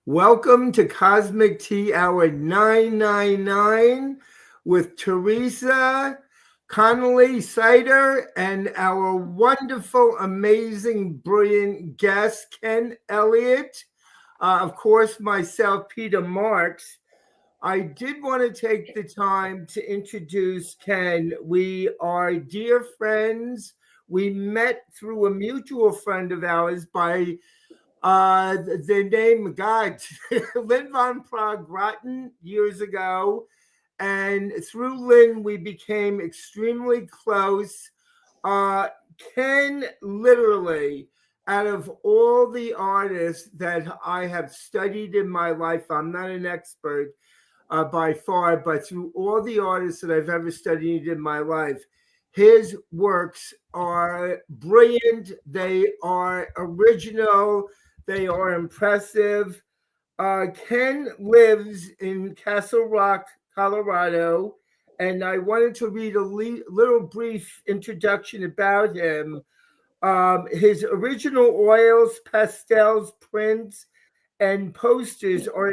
Welcome to Cosmic Tea Hour 999 with Teresa Connolly Sider and our wonderful, amazing, brilliant guest, Ken Elliott. Of course, myself, Peter Marks. I did want to take the time to introduce Ken. We are dear friends. We met through a mutual friend of ours by the name God, Lynn von Prague Groton years ago. And through Lynn, we became extremely close. Uh, Ken, literally, out of all the artists that I have studied in my life, I'm not an expert by far, but through all the artists that I've ever studied in my life, his works are brilliant. They are original. They are impressive. Ken lives in Castle Rock, Colorado, and I wanted to read a little brief introduction about him. His original oils, pastels, prints, and posters are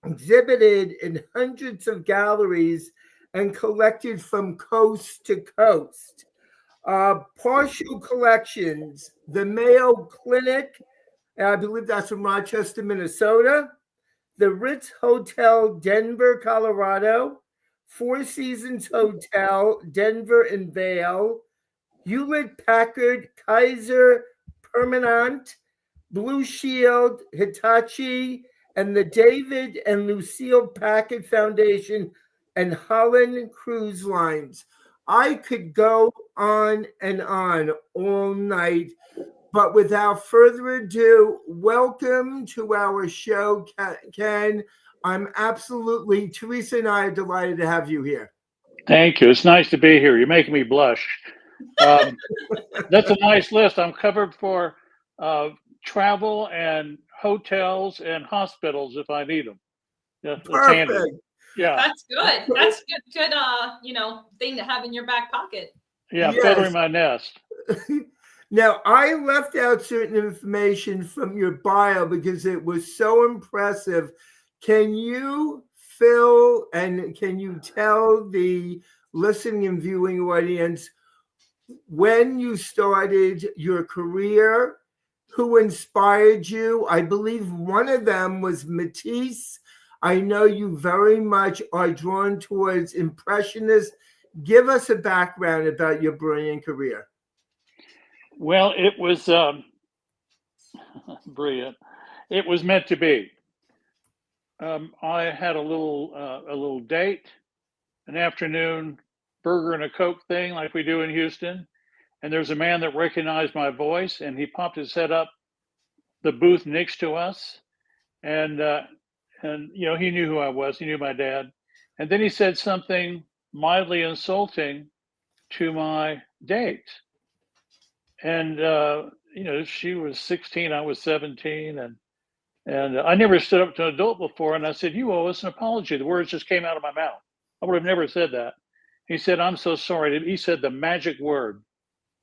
exhibited in hundreds of galleries and collected from coast to coast. Partial collections, the Mayo Clinic, I believe that's from Rochester, Minnesota, the Ritz Hotel, Denver, Colorado, Four Seasons Hotel, Denver and Vail, Hewlett Packard, Kaiser Permanente, Blue Shield, Hitachi, and the David and Lucille Packard Foundation and Holland Cruise Lines. I could go on and on all night, but without further ado, welcome to our show, Ken. I'm absolutely, Teresa and I are delighted to have you here. Thank you. It's nice to be here. You're making me blush. Um, that's a nice list. I'm covered for uh, travel and hotels and hospitals if I need them. Yeah, that's handy. Perfect. Yeah, That's good. That's good. Thing to have in your back pocket. yeah, feathering Yes. my nest. Now, I left out certain information from your bio because it was so impressive. Can you fill and can you tell the listening and viewing audience when you started your career, who inspired you? I believe one of them was Matisse. I know you very much are drawn towards Impressionists. Give us a background about your brilliant career. Well, it was brilliant. It was meant to be. I had a little date, an afternoon burger and a Coke thing like we do in Houston, and there's a man that recognized my voice, and he popped his head up the booth next to us, and he knew who I was. He knew my dad, and then he said something mildly insulting to my date, and she was 16, I was 17, and I never stood up to an adult before, and I said, "You owe us an apology." The words just came out of my mouth. I would have never said that. He said, "I'm so sorry." He said the magic word.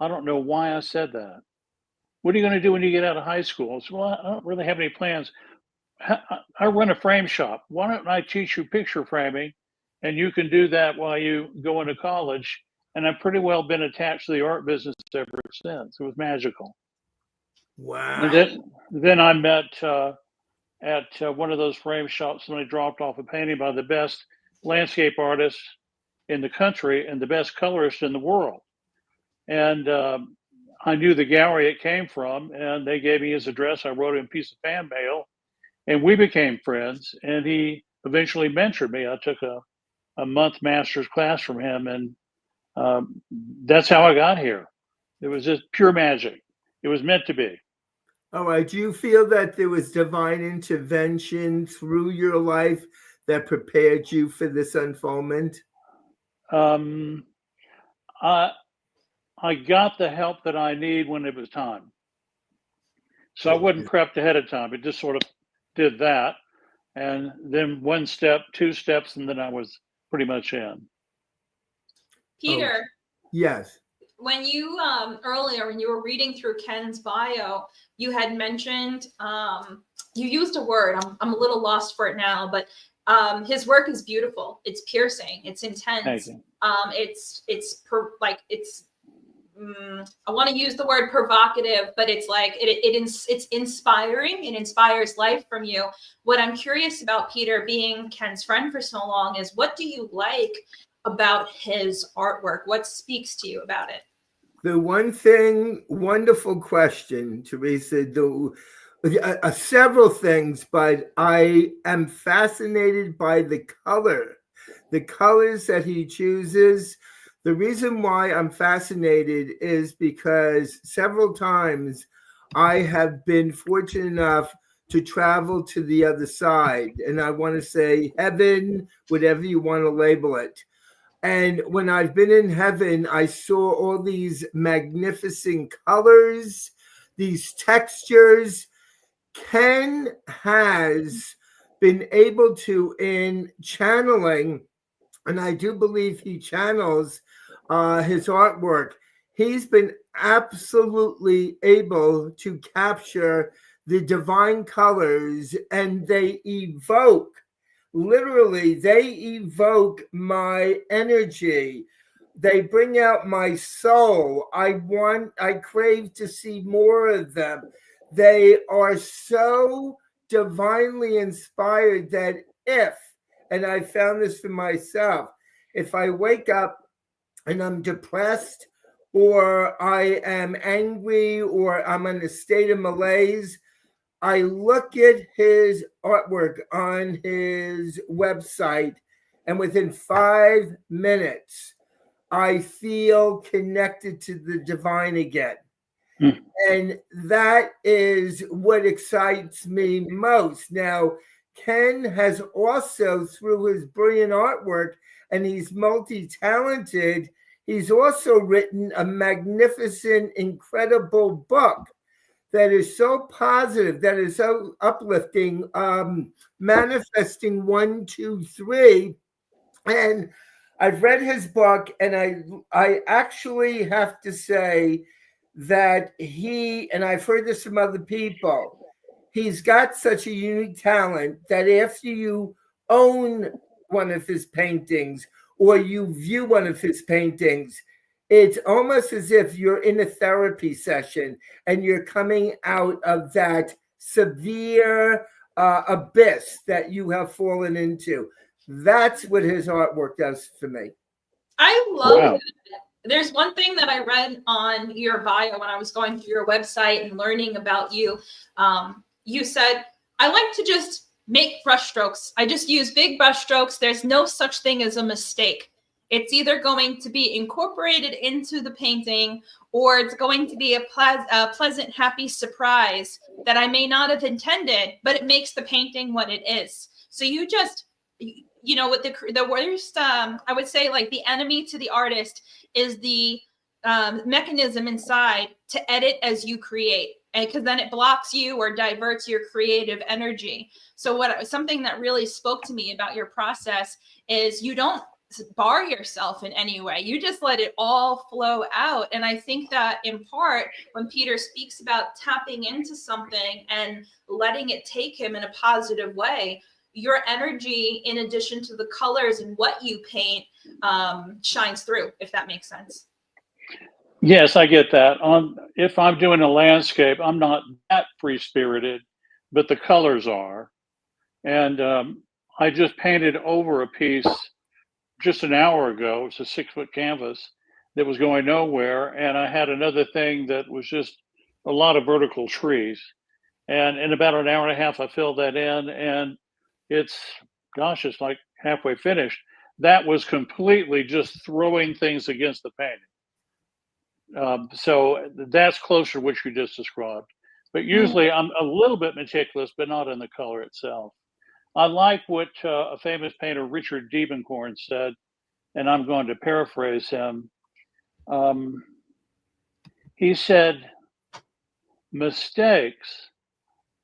I don't know why I said that. What are you going to do when you get out of high school? I said, well, I don't really have any plans. I run a frame shop. Why don't I teach you picture framing, and you can do that while you go into college? And I've pretty well been attached to the art business ever since. It was magical. And Wow. then I met at one of those frame shops. Somebody dropped off a painting by the best landscape artist in the country and the best colorist in the world. And I knew the gallery it came from, and they gave me his address. I wrote him a piece of fan mail, and we became friends. And he eventually mentored me. I took a month master's class from him, and that's how I got here. It was just pure magic. It was meant to be. All right. Do you feel that there was divine intervention through your life that prepared you for this unfoldment? Um, I I got the help that I need when it was time. So I wasn't prepped ahead of time. It just sort of did that. And then one step, two steps, and then I was pretty much in. Peter, Yes. when you earlier when you were reading through Ken's bio, you had mentioned you used a word. I'm a little lost for it now, but his work is beautiful. It's piercing. It's intense. I want to use the word provocative, but it's like it's inspiring. It inspires life from you. What I'm curious about, Peter, being Ken's friend for so long, is what do you like about his artwork? What speaks to you about it? The one thing, wonderful question, Teresa. Several things, but I am fascinated by the colors that he chooses. The reason why I'm fascinated is because several times I have been fortunate enough to travel to the other side, and I want to say heaven, whatever you want to label it. And when I've been in heaven, I saw all these magnificent colors, these textures. Ken has been able to, in channeling, and I do believe he channels his artwork, he's been absolutely able to capture the divine colors, and they evoke, literally, they evoke my energy. They bring out my soul. I crave to see more of them. They are so divinely inspired that and I found this for myself, if I wake up and I'm depressed, or I am angry, or I'm in a state of malaise, I look at his artwork on his website, and within 5 minutes, I feel connected to the divine again. And that is what excites me most. Now, Ken has also, through his brilliant artwork, and he's multi-talented, he's also written a magnificent, incredible book that is so positive, that is so uplifting, Manifesting 1, 2, 3. And I've read his book, and I actually have to say that and I've heard this from other people, he's got such a unique talent that after you own one of his paintings, or you view one of his paintings, it's almost as if you're in a therapy session and you're coming out of that severe abyss that you have fallen into. That's what his artwork does for me. I love it. There's one thing that I read on your bio when I was going through your website and learning about you. You said, I like to just make brush strokes. I just use big brush strokes. There's no such thing as a mistake. It's either going to be incorporated into the painting, or it's going to be a pleasant, happy surprise that I may not have intended, but it makes the painting what it is. So you just, with the worst, I would say, like, the enemy to the artist is the mechanism inside to edit as you create, and because then it blocks you or diverts your creative energy. So something that really spoke to me about your process is you don't bar yourself in any way. You just let it all flow out. And I think that in part, when Peter speaks about tapping into something and letting it take him in a positive way, your energy, in addition to the colors and what you paint, shines through, if that makes sense. Yes, I get that. If I'm doing a landscape, I'm not that free-spirited, but the colors are. And I just painted over a piece just an hour ago. It's a 6-foot canvas that was going nowhere, and I had another thing that was just a lot of vertical trees. And in about an hour and a half, I filled that in, and it's like halfway finished. That was completely just throwing things against the painting. So that's closer to what you just described. But usually I'm a little bit meticulous, but not in the color itself. I like what a famous painter, Richard Diebenkorn, said, and I'm going to paraphrase him. He said, mistakes,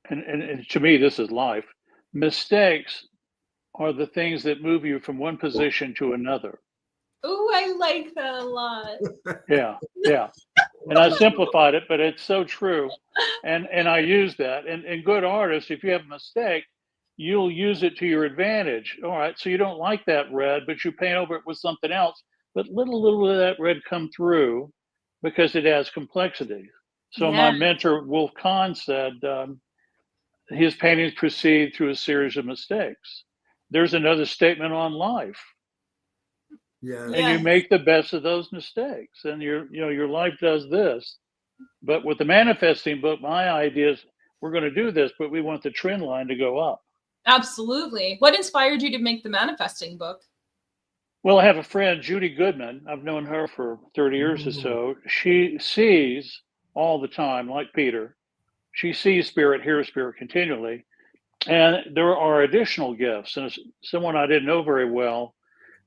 and to me, this is life, mistakes are the things that move you from one position to another. Oh, I like that a lot. Yeah. And I simplified it, but it's so true. And I use that. And good artists, if you have a mistake, you'll use it to your advantage. All right, so you don't like that red, but you paint over it with something else. But little of that red come through because it has complexity. So my Yeah. mentor, Wolf Kahn, said his paintings proceed through a series of mistakes. There's another statement on life. Yeah. And Yeah. you make the best of those mistakes. And your life does this. But with the manifesting book, my idea is we're going to do this, but we want the trend line to go up. Absolutely. What inspired you to make the manifesting book? Well, I have a friend, Judy Goodman. I've known her for 30 years or so. She sees all the time, like Peter. She sees spirit, hears spirit continually. And there are additional gifts. And someone I didn't know very well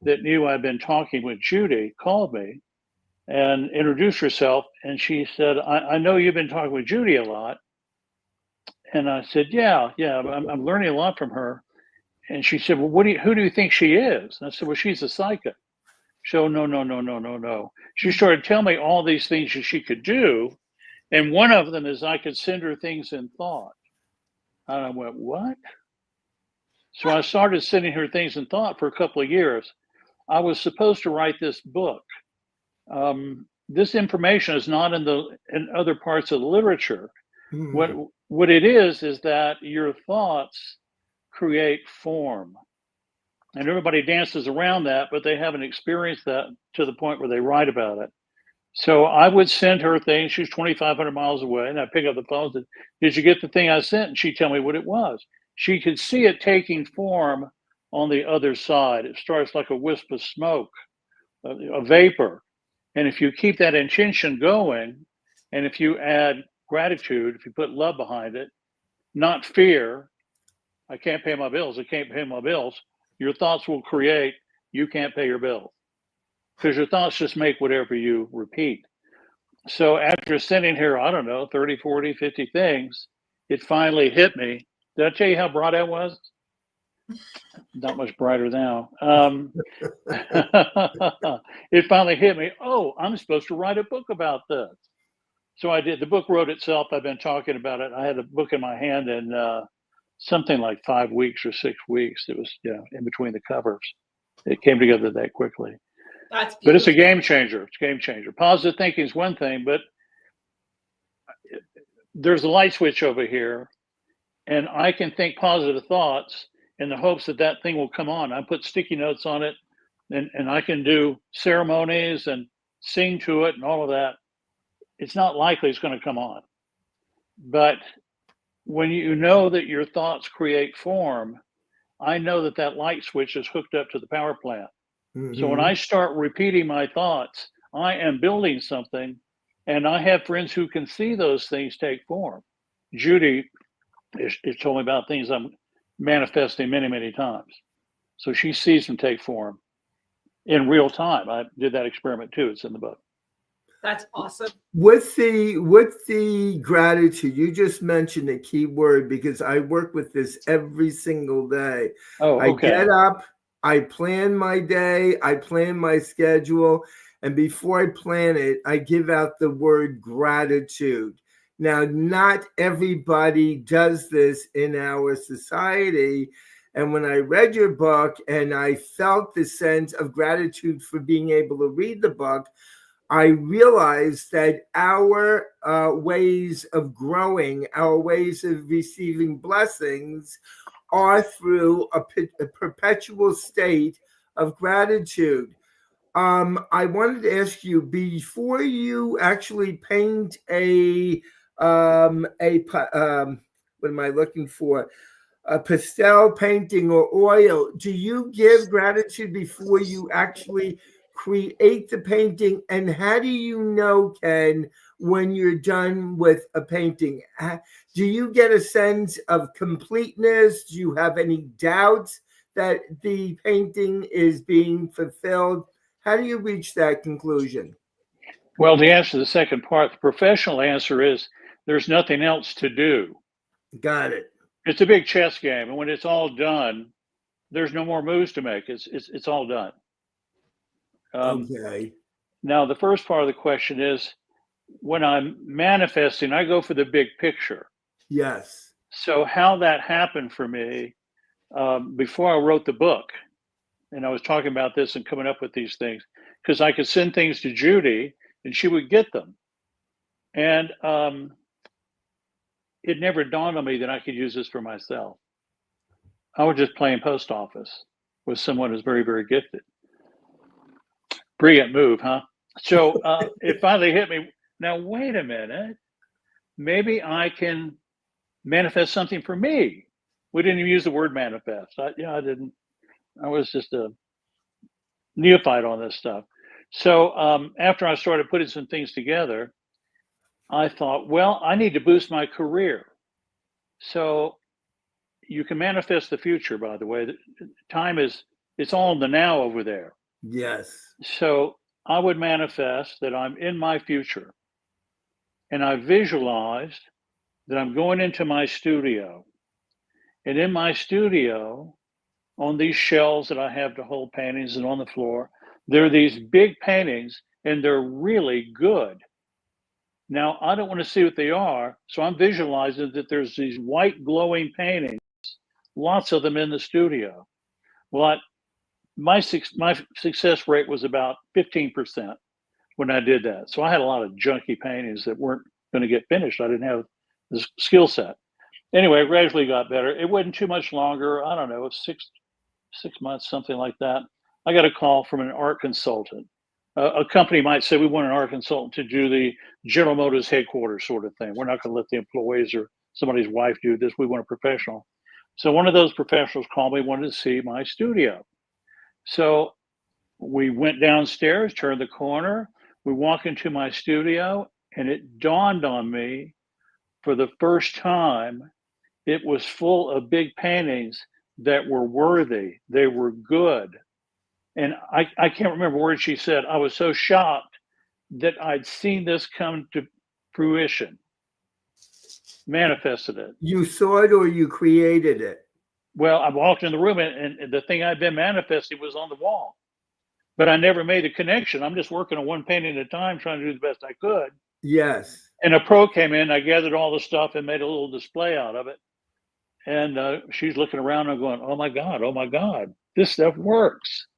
that knew I'd been talking with Judy called me and introduced herself. And she said, I know you've been talking with Judy a lot. And I said, yeah, I'm learning a lot from her. And she said, well, who do you think she is? And I said, well, she's a psychic. So no. She started telling me all these things that she could do. And one of them is I could send her things in thought. And I went, what? So I started sending her things in thought for a couple of years. I was supposed to write this book. This information is not in other parts of the literature. What it is that your thoughts create form. And everybody dances around that, but they haven't experienced that to the point where they write about it. So I would send her things. She's 2,500 miles away, and I pick up the phone and said, did you get the thing I sent? And she'd tell me what it was. She could see it taking form on the other side. It starts like a wisp of smoke, a vapor. And if you keep that intention going, and if you add gratitude, if you put love behind it, not fear, I can't pay my bills, your thoughts will create, you can't pay your bills. Because your thoughts just make whatever you repeat. So after sending her, I don't know, 30, 40, 50 things, it finally hit me. Did I tell you how bright I was? Not much brighter now. It finally hit me. Oh, I'm supposed to write a book about this. So I did. The book wrote itself. I've been talking about it. I had the book in my hand in something like 5 weeks or 6 weeks. It was in between the covers. It came together that quickly. That's beautiful. But it's a game changer. It's a game changer. Positive thinking is one thing, but there's a light switch over here, and I can think positive thoughts in the hopes that thing will come on. I put sticky notes on it, and I can do ceremonies and sing to it and all of that. It's not likely it's going to come on. But when you know that your thoughts create form, I know that light switch is hooked up to the power plant. So when I start repeating my thoughts, I am building something, and I have friends who can see those things take form. Judy is told me about things I'm manifesting many, many times. So she sees them take form in real time. I did that experiment too. It's in the book. That's awesome. With the gratitude, you just mentioned a key word because I work with this every single day. Oh, okay. I get up, I plan my day, I plan my schedule, and before I plan it, I give out the word gratitude. Now, not everybody does this in our society. And when I read your book and I felt the sense of gratitude for being able to read the book, I realized that our ways of growing, our ways of receiving blessings are through a perpetual state of gratitude. I wanted to ask you, before you actually paint what am I looking for? A pastel painting or oil, do you give gratitude before you actually create the painting? And how do you know, Ken, when you're done with a painting? Do you get a sense of completeness? Do you have any doubts that the painting is being fulfilled? How do you reach that conclusion? Well, to answer the second part, the professional answer is there's nothing else to do. Got it. It's a big chess game, and when it's all done, there's no more moves to make. It's all done. Okay. Now, the first part of the question is, when I'm manifesting, I go for the big picture. Yes. So how that happened for me, before I wrote the book, and I was talking about this and coming up with these things, because I could send things to Judy and she would get them. And it never dawned on me that I could use this for myself. I was just playing post office with someone who's very, very gifted. Brilliant move, huh? So it finally hit me. Now, wait a minute. Maybe I can manifest something for me. We didn't even use the word manifest. I didn't. I was just a neophyte on this stuff. So after I started putting some things together, I thought, well, I need to boost my career. So you can manifest the future, by the way. Time is, it's all in the now over there. Yes. So I would manifest that I'm in my future. And I visualized that I'm going into my studio. And in my studio, on these shelves that I have to hold paintings and on the floor, there are these big paintings and they're really good. Now, I don't want to see what they are. So I'm visualizing that there's these white glowing paintings, lots of them in the studio. Well, my success rate was about 15% when I did that. So I had a lot of junky paintings that weren't going to get finished. I didn't have the skill set. Anyway, it gradually got better. It wasn't too much longer. I don't know, 6 months, something like that. I got a call from an art consultant. A company might say, we want an art consultant to do the General Motors headquarters sort of thing. We're not going to let the employees or somebody's wife do this. We want a professional. So one of those professionals called me, wanted to see my studio. So we went downstairs, turned the corner. We walk into my studio, and it dawned on me for the first time, it was full of big paintings that were worthy. They were good. And I can't remember what she said. I was so shocked that I'd seen this come to fruition, manifested it. You saw it or you created it? Well, I walked in the room and the thing I'd been manifesting was on the wall, but I never made the connection. I'm just working on one painting at a time, trying to do the best I could. Yes. And a pro came in, I gathered all the stuff and made a little display out of it. And she's looking around and going, oh my God, this stuff works.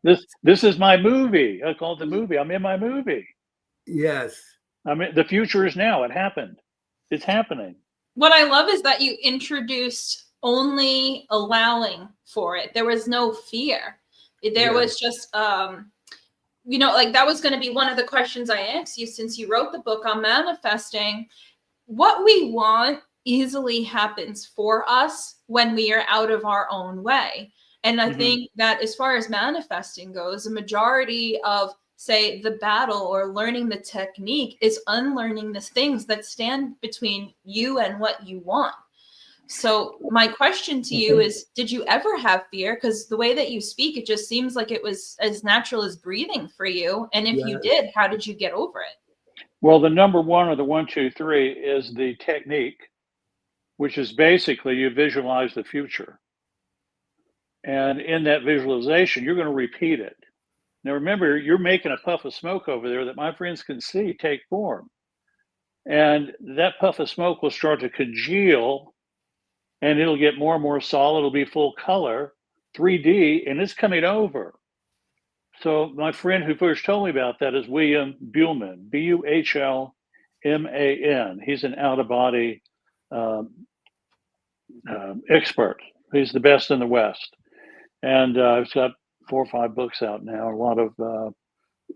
This is my movie. I call it the movie. I'm in my movie. Yes. I mean, the future is now. It happened. It's happening. What I love is that you introduced only allowing for it. There was no fear. There was just, like that was going to be one of the questions I asked you since you wrote the book on manifesting. What we want easily happens for us when we are out of our own way. And I think that as far as manifesting goes, the majority of, say, the battle or learning the technique is unlearning the things that stand between you and what you want. So my question to you is, did you ever have fear? Because the way that you speak, it just seems like it was as natural as breathing for you. And if you did, how did you get over it? Well, the number one or the 1, 2, 3 is the technique, which is basically you visualize the future. And in that visualization, you're going to repeat it. Now, remember, you're making a puff of smoke over there that my friends can see take form. And that puff of smoke will start to congeal and it'll get more and more solid. It'll be full color, 3D, and it's coming over. So my friend who first told me about that is William Buhlman, Buhlman. He's an out-of-body expert. He's the best in the West. And he's got 4 or 5 books out now, a lot of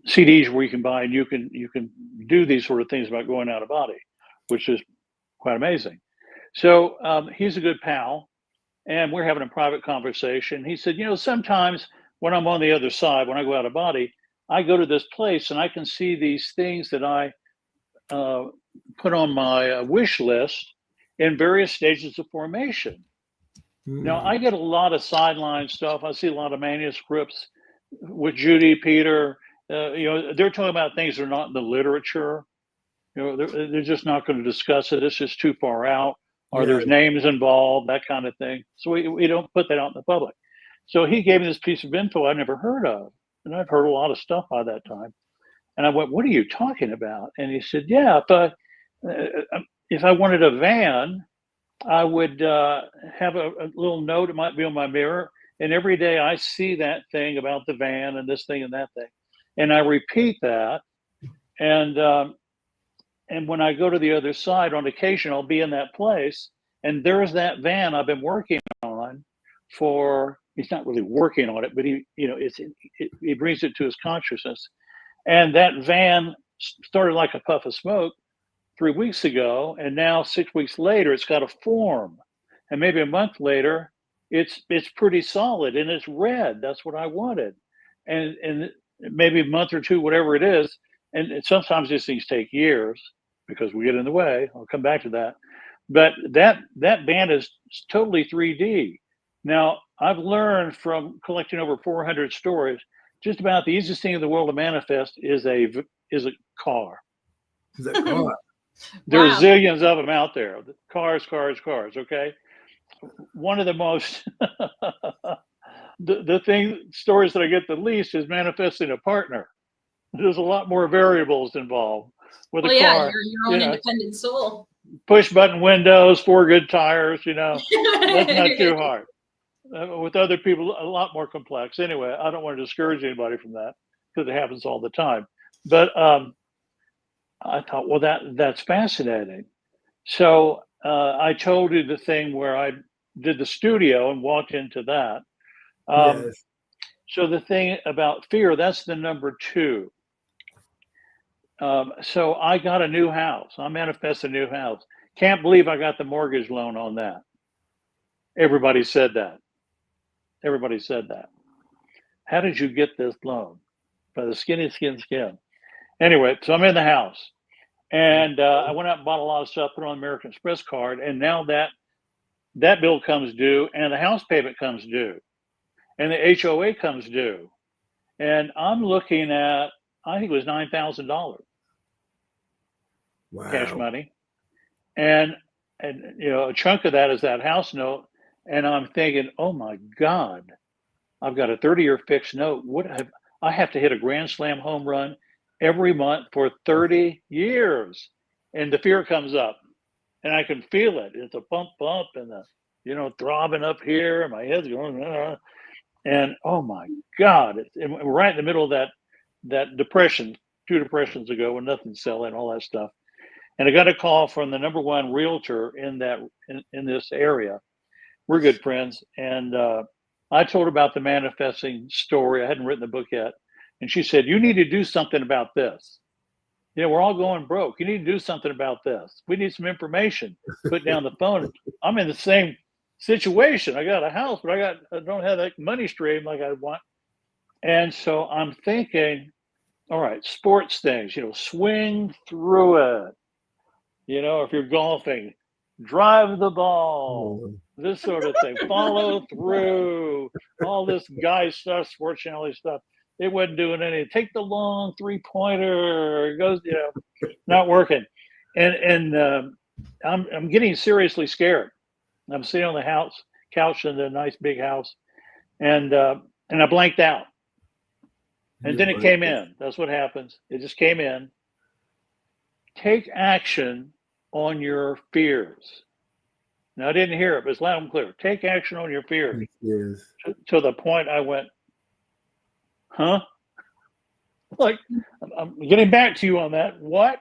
CDs where you can buy, and you can do these sort of things about going out of body, which is quite amazing. So he's a good pal, and we're having a private conversation. He said, sometimes when I'm on the other side, when I go out of body, I go to this place and I can see these things that I put on my wish list in various stages of formation. Now, I get a lot of sideline stuff. I see a lot of manuscripts with Judy, Peter. They're talking about things that are not in the literature. They're just not going to discuss it. It's just too far out, or there's names involved, that kind of thing. So we don't put that out in the public. So he gave me this piece of info I never heard of, and I've heard a lot of stuff by that time. And I went, what are you talking about? And he said, yeah, if I wanted a van, I would have a little note. It might be on my mirror. And every day I see that thing about the van and this thing and that thing. And I repeat that. And when I go to the other side, on occasion, I'll be in that place. And there's that van I've been working on for, he's not really working on it, but he brings it to his consciousness. And that van started like a puff of smoke 3 weeks ago. And now 6 weeks later, it's got a form. And maybe a month later, it's pretty solid and it's red. That's what I wanted. And maybe a month or two, whatever it is. And sometimes these things take years because we get in the way. I'll come back to that. But that band is totally 3D. Now, I've learned from collecting over 400 stories, just about the easiest thing in the world to manifest is a car. Is that car? There's Wow. zillions of them out there. Cars, okay? One of the most, stories that I get the least is manifesting a partner. There's a lot more variables involved with a Yeah, car. you're your own independent soul. Push button windows, 4 good tires, that's not too hard. With other people, a lot more complex. Anyway, I don't want to discourage anybody from that because it happens all the time. But I thought, well, that's fascinating. So I told you the thing where I did the studio and walked into that. Yes. So the thing about fear, that's the number 2. So I got a new house. I manifested a new house. Can't believe I got the mortgage loan on that. Everybody said that. How did you get this loan? By the skin. Anyway, so I'm in the house. And I went out and bought a lot of stuff, put on an American Express card. And now that bill comes due and the house payment comes due. And the HOA comes due. And I'm looking at, I think it was $9,000. Wow. Cash money. And a chunk of that is that house note. And I'm thinking, oh my God, I've got a 30-year fixed note. I have to hit a grand slam home run every month for 30 years. And the fear comes up and I can feel it. It's a bump and throbbing up here. And my head's going, and oh my God, we're right in the middle of that depression, 2 depressions ago when nothing's selling, all that stuff. And I got a call from the number 1 realtor in this area. We're good friends. And I told her about the manifesting story. I hadn't written the book yet. And she said, you need to do something about this. We're all going broke. You need to do something about this. We need some information. Put down the phone. I'm in the same situation. I got a house, but I don't have that money stream like I want. And so I'm thinking, all right, sports things, swing through it. If you're golfing, drive the ball, this sort of thing, follow through, all this guy stuff, sports channel stuff. It wasn't doing anything. Take the long 3-pointer. It goes, not working. And I'm getting seriously scared. I'm sitting on the couch in the nice big house, and I blanked out. And then it came in. That's what happens. It just came in. Take action on your fears. Now, I didn't hear it, but it's loud and clear. Take action on your fears. Yes. To the point I went, huh? Like, I'm getting back to you on that. What?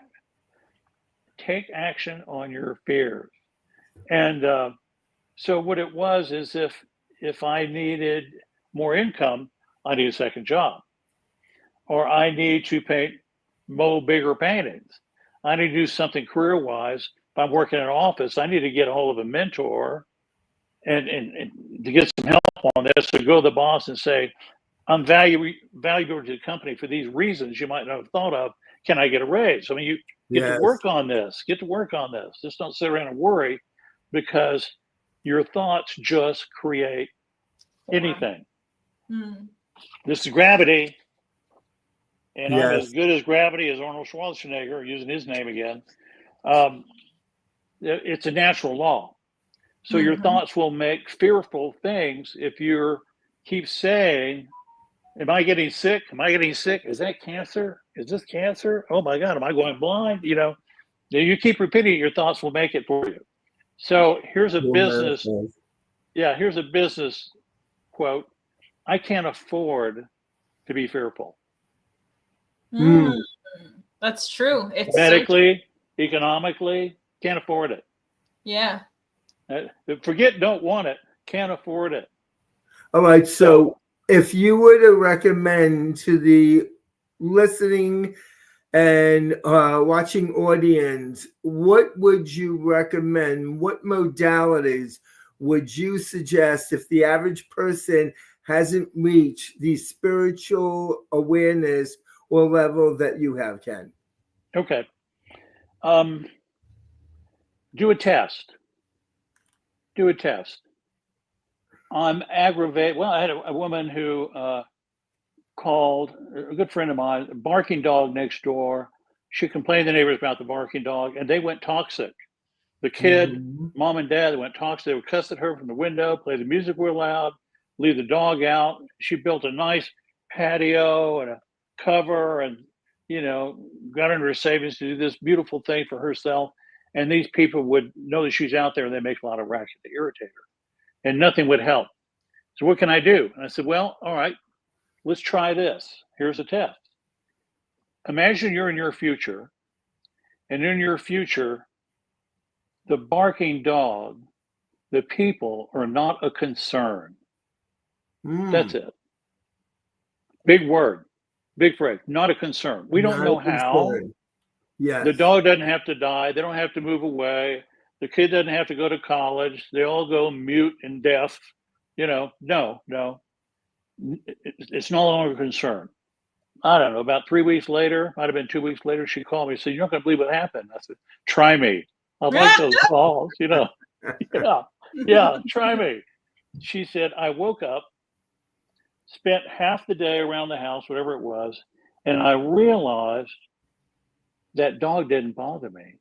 Take action on your fears. And so what it was is if I needed more income, I need a second job. Or I need to mow bigger paintings. I need to do something career-wise. If I'm working in an office, I need to get a hold of a mentor and to get some help on this. So go to the boss and say, I'm valuable to the company for these reasons you might not have thought of. Can I get a raise? I mean, you get to work on this. Just don't sit around and worry, because your thoughts just create anything. This is gravity. And I'm as good as gravity as Arnold Schwarzenegger, using his name again. It's a natural law. So your thoughts will make fearful things if you keep saying, Am I getting sick? Am I getting sick? Is that cancer? Is this cancer? Oh my God, am I going blind? You keep repeating it, your thoughts will make it for you. So here's a business. Yeah, here's a business quote. I can't afford to be fearful. That's true. It's medically, economically, can't afford it. Yeah. Forget don't want it, can't afford it. All right. So if you were to recommend to the listening and watching audience, what would you recommend? What modalities would you suggest if the average person hasn't reached the spiritual awareness or level that you have, Ken? Okay. Do a test. Do a test. I'm aggravated. Well, I had a woman who called, a good friend of mine, a barking dog next door. She complained to the neighbors about the barking dog, and they went toxic. The kid, mom and dad, they went toxic. They would cuss at her from the window, play the music real loud, leave the dog out. She built a nice patio and a cover and, got under her savings to do this beautiful thing for herself. And these people would know that she's out there and they make a lot of racket to irritate her. And nothing would help. So what can I do? And I said, well, all right, let's try this. Here's a test. Imagine you're in your future, and in your future, the barking dog, the people are not a concern. That's it. Big word, big phrase, not a concern. We don't know how. Yes. The dog doesn't have to die. They don't have to move away. The kid doesn't have to go to college. They all go mute and deaf. No. It's no longer a concern. I don't know, about 3 weeks later, might have been 2 weeks later, she called me and said, you're not going to believe what happened. I said, try me. I like those calls, Yeah, try me. She said, I woke up, spent half the day around the house, whatever it was, and I realized that dog didn't bother me.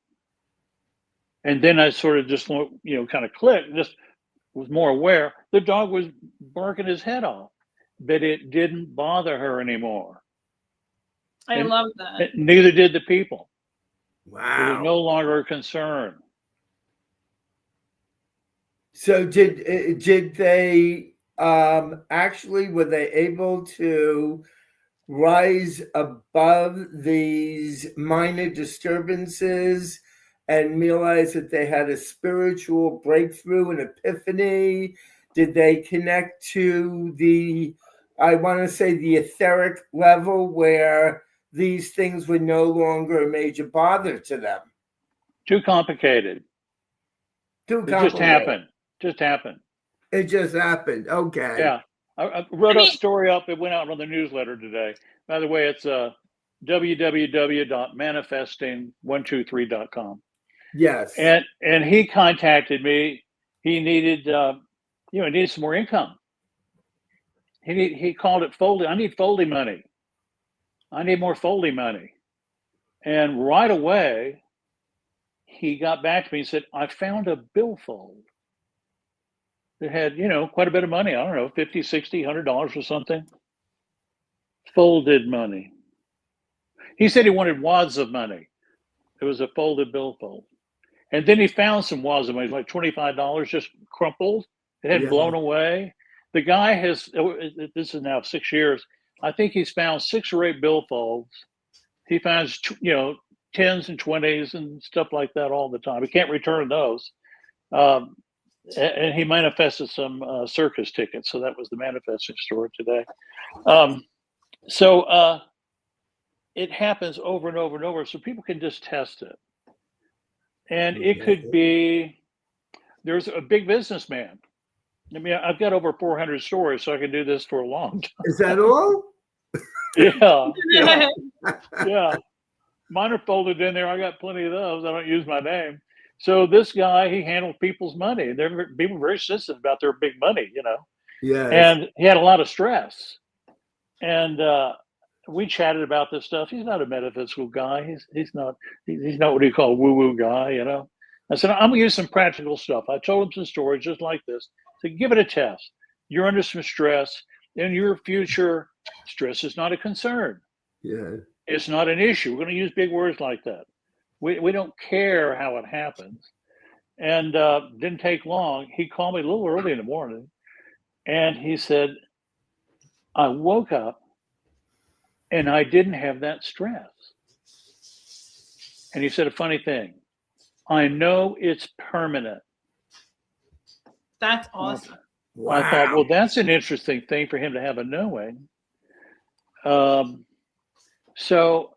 And then I sort of just, kind of clicked, just was more aware. The dog was barking his head off, but it didn't bother her anymore. I love that. Neither did the people. Wow. It was no longer a concern. So did they actually, were they able to rise above these minor disturbances and realize that they had a spiritual breakthrough, an epiphany? Did they connect to the etheric level where these things were no longer a major bother to them? Too complicated. It just happened. It just happened. Okay. Yeah. I wrote a story up. It went out on the newsletter today. By the way, it's www.manifesting123.com. Yes. And he contacted me. He needed, needed some more income. He called it folding. I need folding money. I need more folding money. And right away, he got back to me and said, I found a billfold that had, quite a bit of money. I don't know, $50, $60, $100 or something. Folded money. He said he wanted wads of money. It was a folded billfold. And then he found some wads of money, like $25, just crumpled. It had blown away. The guy has, this is now 6 years, I think he's found 6 or 8 billfolds. He finds, 10s and 20s and stuff like that all the time. He can't return those. And he manifested some circus tickets. So that was the manifesting story today. So it happens over and over and over. So people can just test it. And it could be, there's a big businessman. I mean, I've got over 400 stories, so I can do this for a long time. Is that all? Yeah. Mine are folded in there. I got plenty of those. I don't use my name. So this guy, he handled people's money. People were very sensitive about their big money, Yeah. And he had a lot of stress. And we chatted about this stuff. He's not a metaphysical guy. He's not what you call a woo-woo guy, I said, I'm gonna use some practical stuff. I told him some stories just like this. So give it a test. You're under some stress. in your future, stress is not a concern. Yeah. It's not an issue. We're going to use big words like that. We don't care how it happens. And didn't take long. He called me a little early in the morning, and he said, I woke up and I didn't have that stress. And he said a funny thing. I know it's permanent. That's awesome. Wow. I thought, well, that's an interesting thing for him to have a knowing. So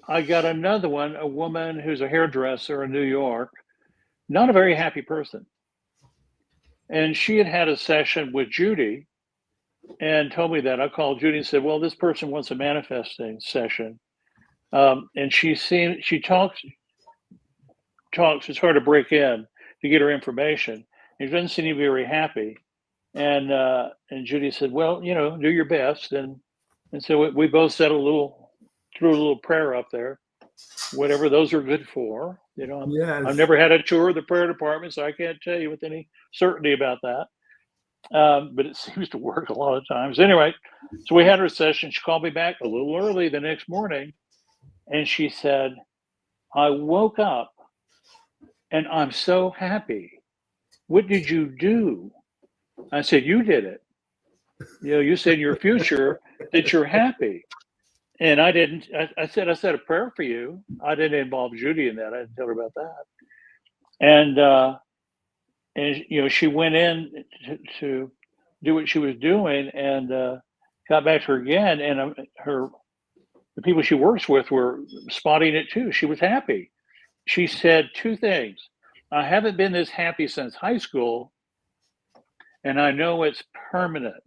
I got another one, a woman who's a hairdresser in New York, not a very happy person. And she had had a session with Judy and told me that. I called Judy and said, well, this person wants a manifesting session. And she talks, it's hard to break in to get her information. She doesn't seem to be very happy. And Judy said, well, you know, do your best. And so we both said threw a little prayer up there, whatever those are good for. You know, Yes. I've never had a tour of the prayer department, so I can't tell you with any certainty about that. But it seems to work a lot of times. Anyway, so we had her session. She called me back a little early the next morning, and she said, I woke up and I'm so happy. What did you do? I said, you did it. You know, you said in your future that you're happy. And I didn't. I said a prayer for you. I didn't involve Judy in that. I didn't tell her about that. And you know, she went in to do what she was doing, and got back to her again. And the people she works with were spotting it too. She was happy. She said two things. I haven't been this happy since high school, and I know it's permanent.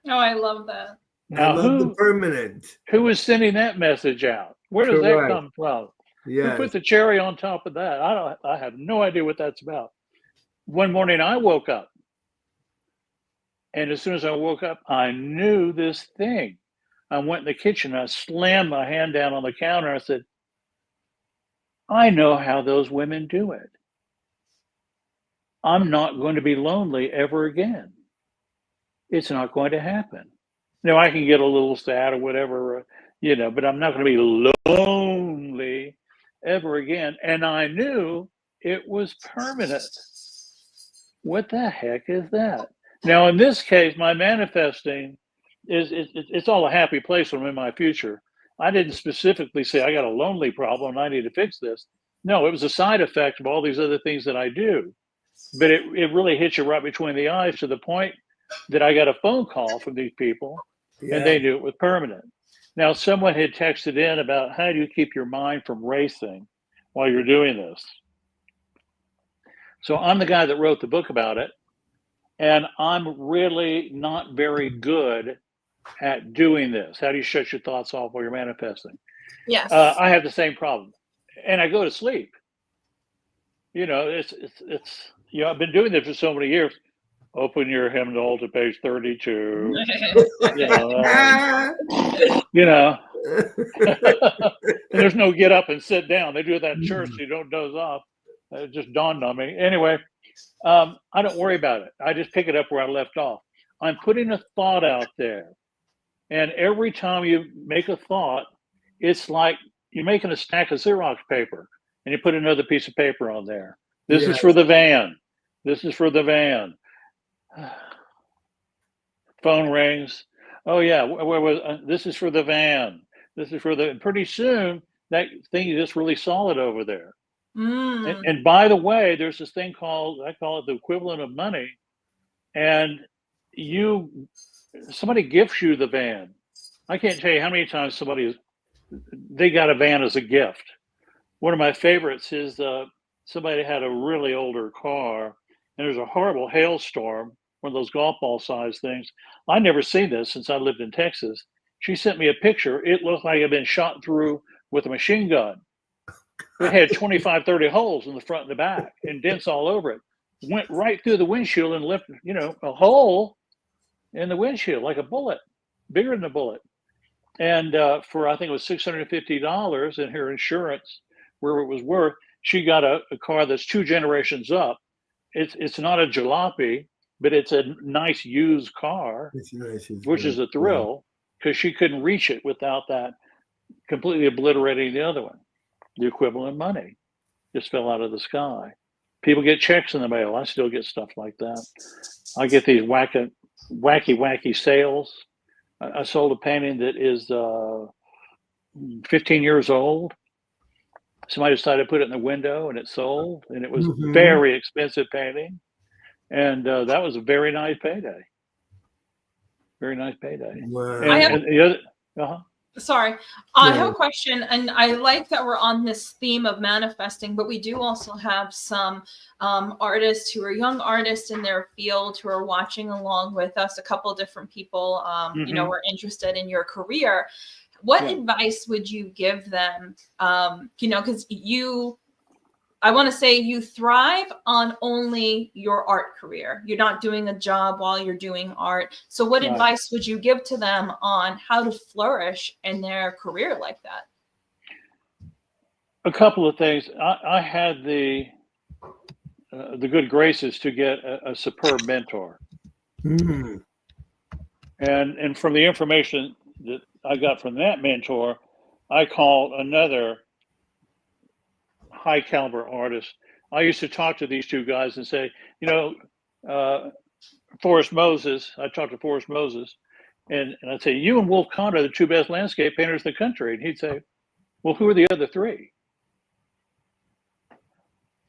Oh, I love that. Now, I love the permanent. who is sending that message out? Where does that come from? Yes. Who put the cherry on top of that? I have no idea what that's about. One morning I woke up, and as soon as I woke up, I knew this thing. I went in the kitchen, I slammed my hand down on the counter. I said, I know how those women do it. I'm not going to be lonely ever again. It's not going to happen. Now, I can get a little sad or whatever, you know, but I'm not going to be lonely ever again. And I knew it was permanent. What the heck is that? Now, in this case, my manifesting it's all a happy place when I'm in my future. I didn't specifically say I got a lonely problem and I need to fix this. No, it was a side effect of all these other things that I do. But it really hits you right between the eyes to the point that I got a phone call from these people, and they knew it was permanent. Now, someone had texted in about how do you keep your mind from racing while you're doing this? So I'm the guy that wrote the book about it, and I'm really not very good at doing this. How do you shut your thoughts off while you're manifesting? Yes. I have the same problem, and I go to sleep. You know, it's you know, I've been doing this for so many years. Open your hymnal to page 32. You know, and there's no get up and sit down. They do that in church. So you don't doze off. It just dawned on me. Anyway, I don't worry about it. I just pick it up where I left off. I'm putting a thought out there. And every time you make a thought, it's like you're making a stack of Xerox paper and you put another piece of paper on there. This is for the van. This is for the van. Phone rings. Oh yeah, where was this is for the van. This is for the. Pretty soon that thing is just really solid over there. And by the way, there's this thing called, I call it the equivalent of money, and somebody gifts you the van. I can't tell you how many times they got a van as a gift. One of my favorites is somebody had a really older car, and there's a horrible hailstorm, one of those golf ball size things. I'd never seen this since I lived in Texas. She sent me a picture. It looked like it had been shot through with a machine gun. It had 25, 30 holes in the front and the back and dents all over it. Went right through the windshield and left, you know, a hole in the windshield like a bullet, bigger than a bullet. And for, I think it was $650 in her insurance, where it was worth, she got a car that's 2 generations up. It's not a jalopy. but it's a nice used car, It's nice. which is a thrill because she couldn't reach it without that completely obliterating the other one. The equivalent money just fell out of the sky. People get checks in the mail. I still get stuff like that. I get these wacky sales. I sold a painting that is 15 years old. Somebody decided to put it in the window and it sold, and it was very expensive painting. And that was a very nice payday. Very nice payday. Wow. And the other, Sorry, I have a question, and I like that we're on this theme of manifesting, but we do also have some artists who are young artists in their field who are watching along with us. A couple of different people, you know, were interested in your career. What advice would you give them? You know, because I want to say you thrive on only your art career. You're not doing a job while you're doing art. So what advice would you give to them on how to flourish in their career like that? A couple of things. I had the good graces to get a superb mentor. And from the information that I got from that mentor, I called another high caliber artist. I used to talk to these two guys and say, you know, Forrest Moses, I talked to Forrest Moses, and I'd say, you and Wolf Kahn are the two best landscape painters in the country. And he'd say, well, who are the other three?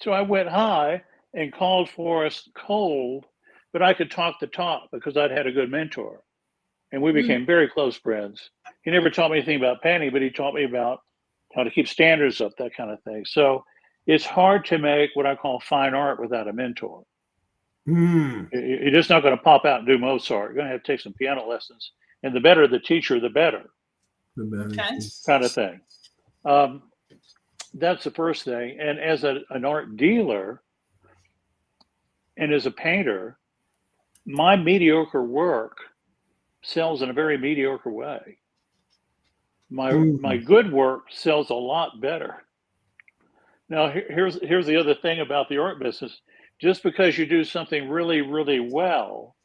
So I went high and called Forrest cold, but I could talk the talk because I'd had a good mentor. And we became very close friends. He never taught me anything about painting, but he taught me about how to keep standards up, that kind of thing. So it's hard to make what I call fine art without a mentor. You're just not going to pop out and do Mozart. You're going to have to take some piano lessons. And the better the teacher, the better. Kind of thing. That's the first thing. And as an art dealer and as a painter, my mediocre work sells in a very mediocre way. My good work sells a lot better. Now, here's the other thing about the art business. Just because you do something really, really well,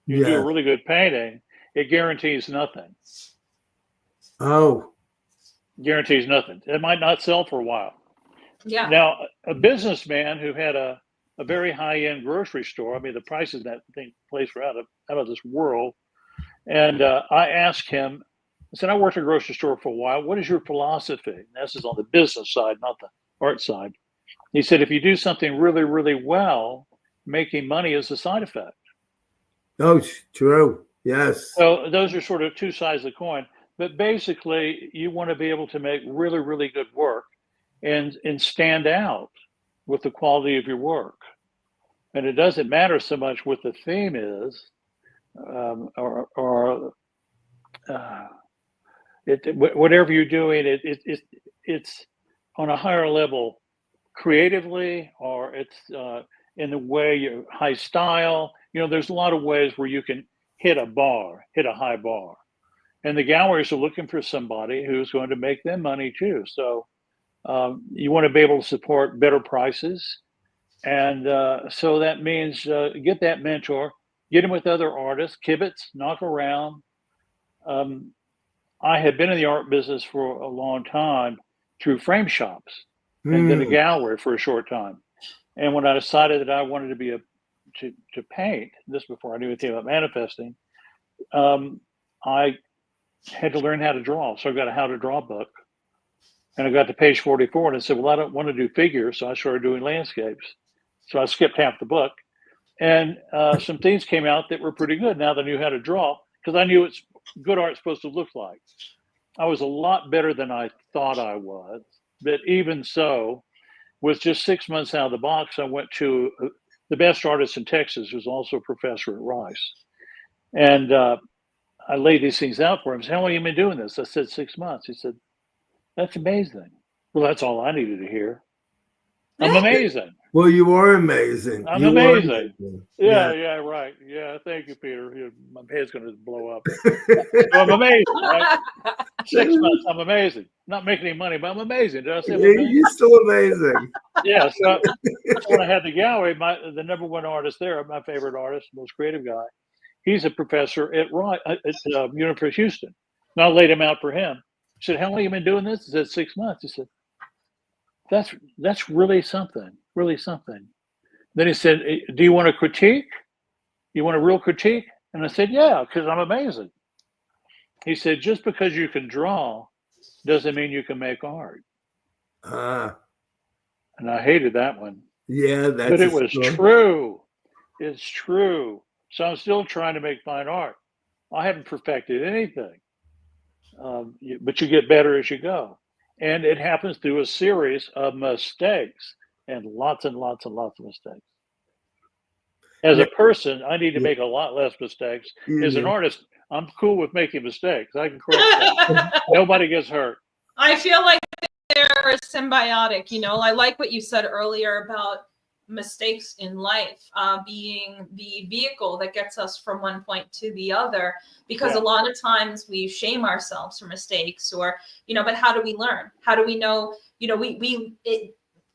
you do a really good painting, it guarantees nothing. Guarantees nothing. It might not sell for a while. Yeah. Now, a businessman who had a very high-end grocery store, I mean, the prices in that place were out of this world. And I asked him, I said, I worked at a grocery store for a while. What is your philosophy? And this is on the business side, not the art side. He said, if you do something really, really well, making money is a side effect. Oh, true. Yes. So those are sort of two sides of the coin. But basically, you want to be able to make really, really good work and stand out with the quality of your work. And it doesn't matter so much what the theme is, whatever you're doing, it's on a higher level creatively, or it's in the way you high style. You know, there's a lot of ways where you can hit a high bar. And the galleries are looking for somebody who's going to make them money too. So you want to be able to support better prices. And so that means get that mentor, get him with other artists, kibitz, knock around. I had been in the art business for a long time through frame shops and then a gallery for a short time. And when I decided that I wanted to be to paint, this before I knew anything about manifesting, I had to learn how to draw. So I got a how to draw book. And I got to page 44 and I said, well, I don't want to do figures. So I started doing landscapes. So I skipped half the book. And some things came out that were pretty good now that I knew how to draw, because I knew it's good art supposed to look like. I was a lot better than I thought I was. But even so, with just 6 months out of the box, I went to the best artist in Texas, who's also a professor at Rice. And I laid these things out for him. He said, how long have you been doing this? I said, 6 months. He said, that's amazing. Well, that's all I needed to hear. I'm amazing. Well, you are amazing. I'm amazing. Yeah, right. Yeah, thank you, Peter. My head's going to blow up. So I'm amazing, right? 6 months, I'm amazing. Not making any money, but I'm amazing. Did I say I'm amazing? You're still amazing. Yeah. So when I had the gallery, the number one artist there, my favorite artist, most creative guy, he's a professor at University of Houston. And I laid him out for him. He said, "How long have you been doing this?" He said, 6 months. He said, "That's really something, really something." Then he said, "Do you want a critique? You want a real critique?" And I said, "Yeah, because I'm amazing." He said, "Just because you can draw doesn't mean you can make art." And I hated that one. Yeah, that's but it was true. It's true. So I'm still trying to make fine art. I haven't perfected anything, but you get better as you go. And it happens through a series of mistakes and lots and lots and lots of mistakes. As a person, I need to make a lot less mistakes. As an artist, I'm cool with making mistakes. I can correct them. Nobody gets hurt. I feel like they're symbiotic. You know, I like what you said earlier about mistakes in life being the vehicle that gets us from one point to the other, because a lot of times we shame ourselves for mistakes, or, you know, but how do we learn? How do we know? You know,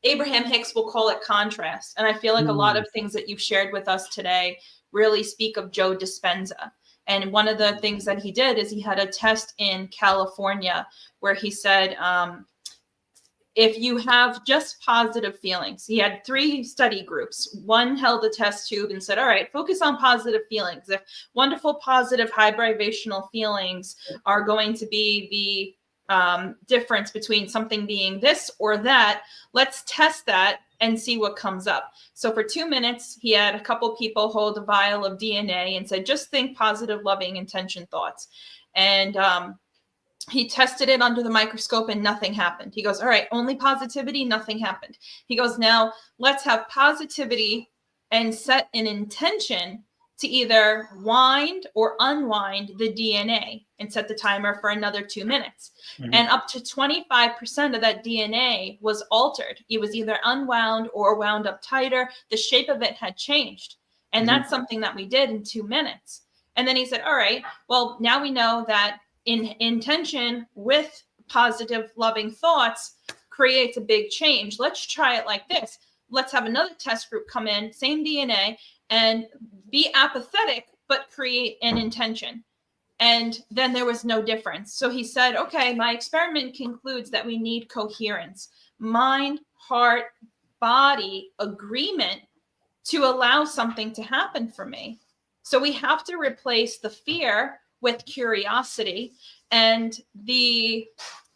Abraham Hicks will call it contrast. And I feel like a lot of things that you've shared with us today really speak of Joe Dispenza. And one of the things that he did is he had a test in California where he said, if you have just positive feelings, he had 3 study groups. One held a test tube and said, all right, focus on positive feelings. If wonderful, positive, high vibrational feelings are going to be the difference between something being this or that, let's test that and see what comes up. So for 2 minutes, he had a couple people hold a vial of DNA and said, just think positive, loving, intention thoughts. And he tested it under the microscope and nothing happened. He goes, all right, only positivity, nothing happened. He goes, now let's have positivity and set an intention to either wind or unwind the DNA, and set the timer for another 2 minutes. Mm-hmm. And up to 25% of that DNA was altered. It was either unwound or wound up tighter. The shape of it had changed. And that's something that we did in 2 minutes. And then he said, all right, well, now we know that in intention with positive, loving thoughts creates a big change. Let's try it like this. Let's have another test group come in, same DNA, and be apathetic, but create an intention. And then there was no difference. So he said, okay, my experiment concludes that we need coherence, mind, heart, body agreement to allow something to happen for me. So we have to replace the fear with curiosity, and the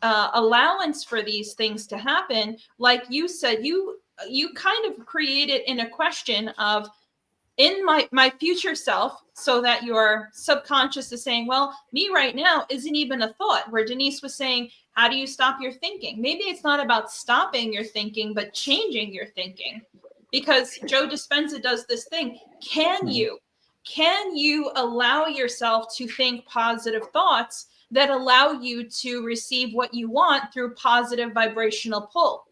allowance for these things to happen. Like you said, you kind of created in a question of, in my future self, so that your subconscious is saying, well, me right now isn't even a thought, where Denise was saying, how do you stop your thinking? Maybe it's not about stopping your thinking, but changing your thinking. Because Joe Dispenza does this thing. Can you allow yourself to think positive thoughts that allow you to receive what you want through positive vibrational pull?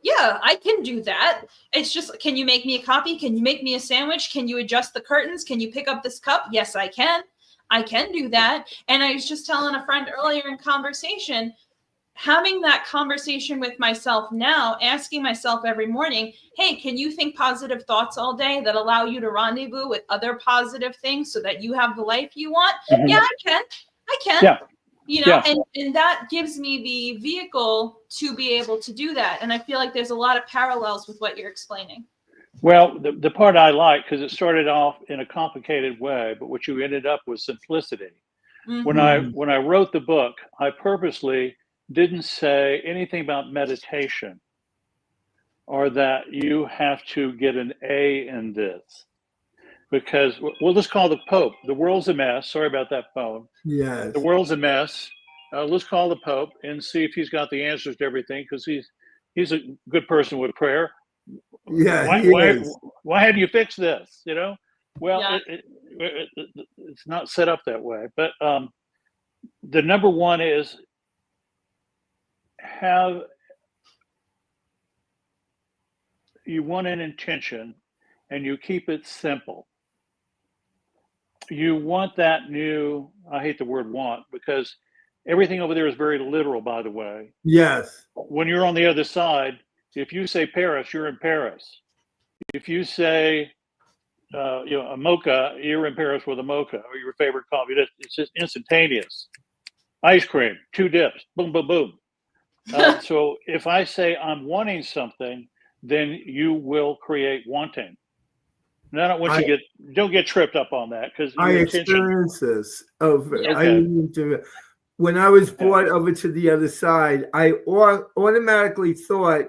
Yeah, I can do that. It's just, can you make me a copy? Can you make me a sandwich? Can you adjust the curtains? Can you pick up this cup? Yes, I can. I can do that. And I was just telling a friend earlier in conversation, having that conversation with myself now, asking myself every morning, hey, can you think positive thoughts all day that allow you to rendezvous with other positive things so that you have the life you want? Mm-hmm. Yeah, I can. Yeah. You know, and that gives me the vehicle to be able to do that. And I feel like there's a lot of parallels with what you're explaining. Well, the part I like, because it started off in a complicated way, but what you ended up with simplicity. Mm-hmm. When I wrote the book, I purposely didn't say anything about meditation or that you have to get an A in this. Because we'll just call the Pope. The world's a mess. Sorry about that phone. Yes. The world's a mess. Let's call the Pope and see if he's got the answers to everything, because he's a good person with prayer. Yeah. Why had you fix this? You know? Well, it's not set up that way. But the number one is you want an intention and you keep it simple. You want that new, I hate the word want, because Everything over there is very literal, by the way. Yes. When you're on the other side, if you say Paris, you're in Paris. If you say, a mocha, you're in Paris with a mocha or your favorite coffee. It's just instantaneous. Ice cream, 2 dips, boom, boom, boom. So if I say I'm wanting something, then you will create wanting. And I don't want don't get tripped up on that because I experienced this over. Okay. When I was brought over to the other side, I automatically thought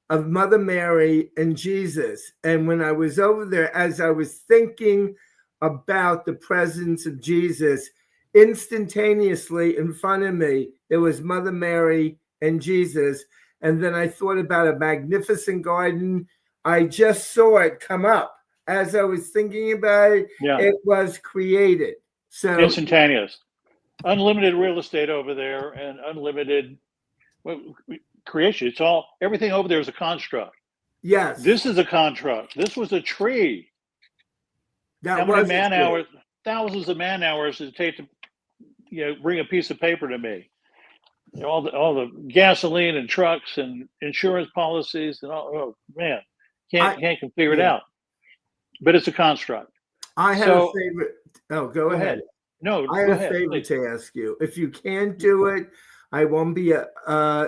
of Mother Mary and Jesus. And when I was over there, as I was thinking about the presence of Jesus, instantaneously in front of me, there was Mother Mary and Jesus. And then I thought about a magnificent garden. I just saw it come up. As I was thinking about it, it was created. So instantaneous. Unlimited real estate over there and unlimited creation. It's all, everything over there is a construct. Yes. This is a construct. This was a tree. How many man hours, thousands of man hours does it take to, bring a piece of paper to me? All the gasoline and trucks and insurance policies and all. Oh man, can't figure it out. But it's a construct. I have a favorite. Oh, go ahead. No, I have a favor to ask you. If you can't do it, I won't be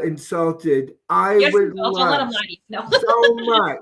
insulted. I would love so much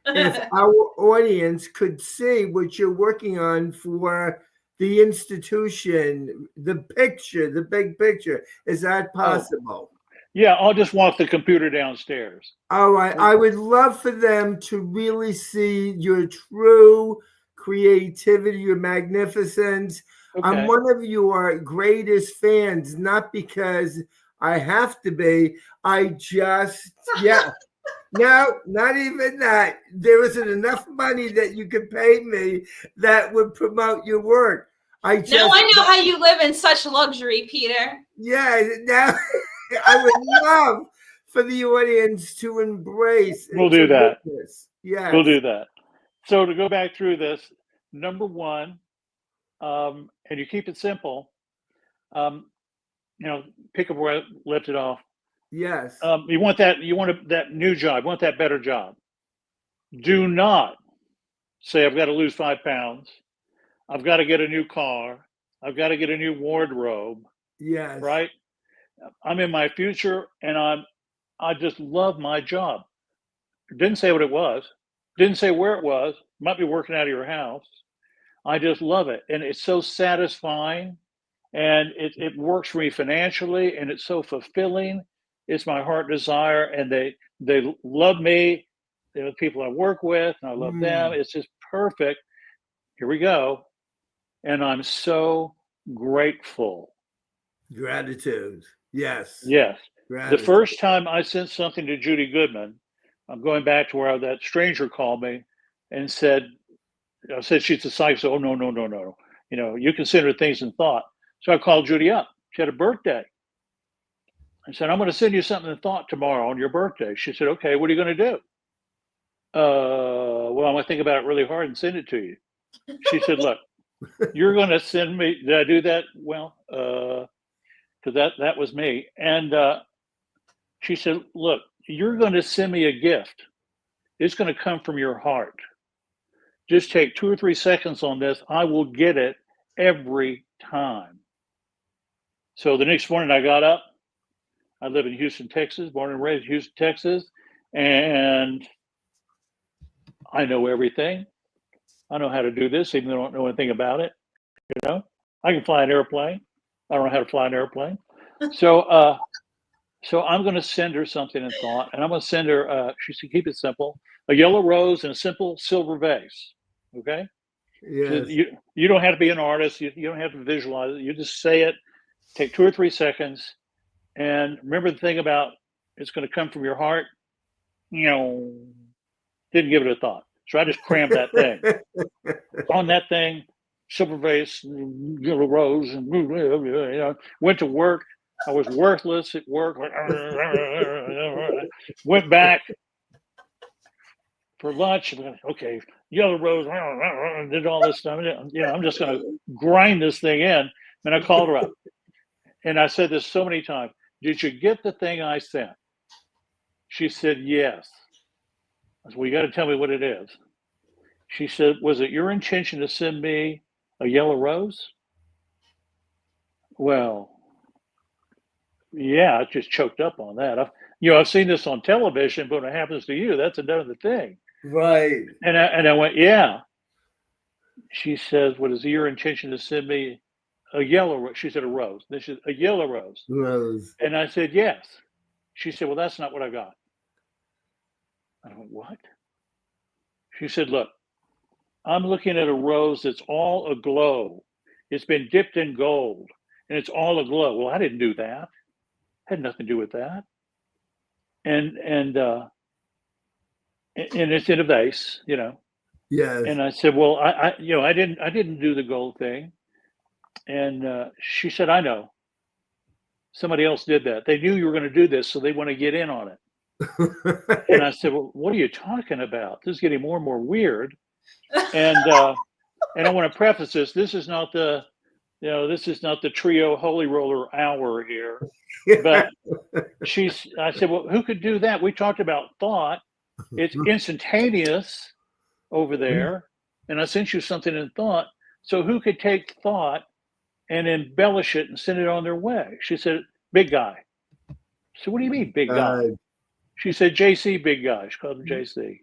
if our audience could see what you're working on for the institution, the picture, the big picture. Is that possible? Yeah, I'll just walk the computer downstairs. All right. I would love for them to really see your true creativity, your magnificence. Okay. I'm one of your greatest fans, not because I have to be. I just, no, not even that. There isn't enough money that you could pay me that would promote your work. Now I know how you live in such luxury, Peter. Yeah, now I would love for the audience to embrace. We'll do that. Yeah, we'll do that. So to go back through this, number one, and you keep it simple. Pick up where I left it off. Yes. You want that new job. You want that better job. Do not say, I've got to lose 5 pounds. I've got to get a new car. I've got to get a new wardrobe. Yes. Right. I'm in my future and I just love my job. Didn't say what it was. Didn't say where it was. Might be working out of your house. I just love it. And it's so satisfying and it works for me financially and it's so fulfilling. It's my heart desire. And they love me. They're the people I work with and I love them. It's just perfect. Here we go. And I'm so grateful. Gratitude. Yes. Yes. Gratitude. The first time I sent something to Judy Goodman, I'm going back to where that stranger called me and said she's a psychic. So, oh, no. You consider things in thought. So I called Judy up. She had a birthday. I said, I'm going to send you something in thought tomorrow on your birthday. She said, okay, what are you going to do? Well, I'm going to think about it really hard and send it to you. She said, look, you're going to send me, did I do that? Well, because that was me. And she said, look, you're going to send me a gift. It's going to come from your heart. Just take 2 or 3 seconds on this. I will get it every time. So the next morning I got up. I live in Houston, Texas, born and raised in Houston, Texas. And I know everything. I know how to do this, even though I don't know anything about it. I can fly an airplane. I don't know how to fly an airplane. So I'm going to send her something in thought, and I'm going to send her, she said, keep it simple, a yellow rose and a simple silver vase. Okay. Yes. So you don't have to be an artist. You don't have to visualize it. You just say it, take 2 or 3 seconds. And remember the thing about it's going to come from your heart. Didn't give it a thought. So I just crammed that thing on that thing, silver vase, yellow rose, and went to work. I was worthless at work. Went back for lunch. Okay, yellow rose, did all this stuff. I'm just going to grind this thing in. And I called her up. and I said this so many times, did you get the thing I sent? She said, yes. I said, well, you got to tell me what it is. She said, was it your intention to send me a yellow rose? Well, yeah, I just choked up on that. I've seen this on television, but when it happens to you, that's another thing. Right. And I went, yeah. She says, what is your intention to send me a yellow rose? She said, a rose. This is a yellow rose. Rose. And I said, yes. She said, well, that's not what I got. I went, what? She said, look, I'm looking at a rose that's all aglow. It's been dipped in gold and it's all aglow. Well, I didn't do that. Had nothing to do with that. And it's in a vase, Yes. And I said, well, I didn't do the gold thing. And she said, I know. Somebody else did that. They knew you were going to do this, so they want to get in on it. And I said, well, what are you talking about? This is getting more and more weird. And I want to preface this. This is not the trio holy roller hour here. But I said, well, who could do that? We talked about thought. It's instantaneous over there. And I sent you something in thought. So who could take thought and embellish it and send it on their way? She said, big guy. So what do you mean, big guy? She said, JC, big guy. She called him JC.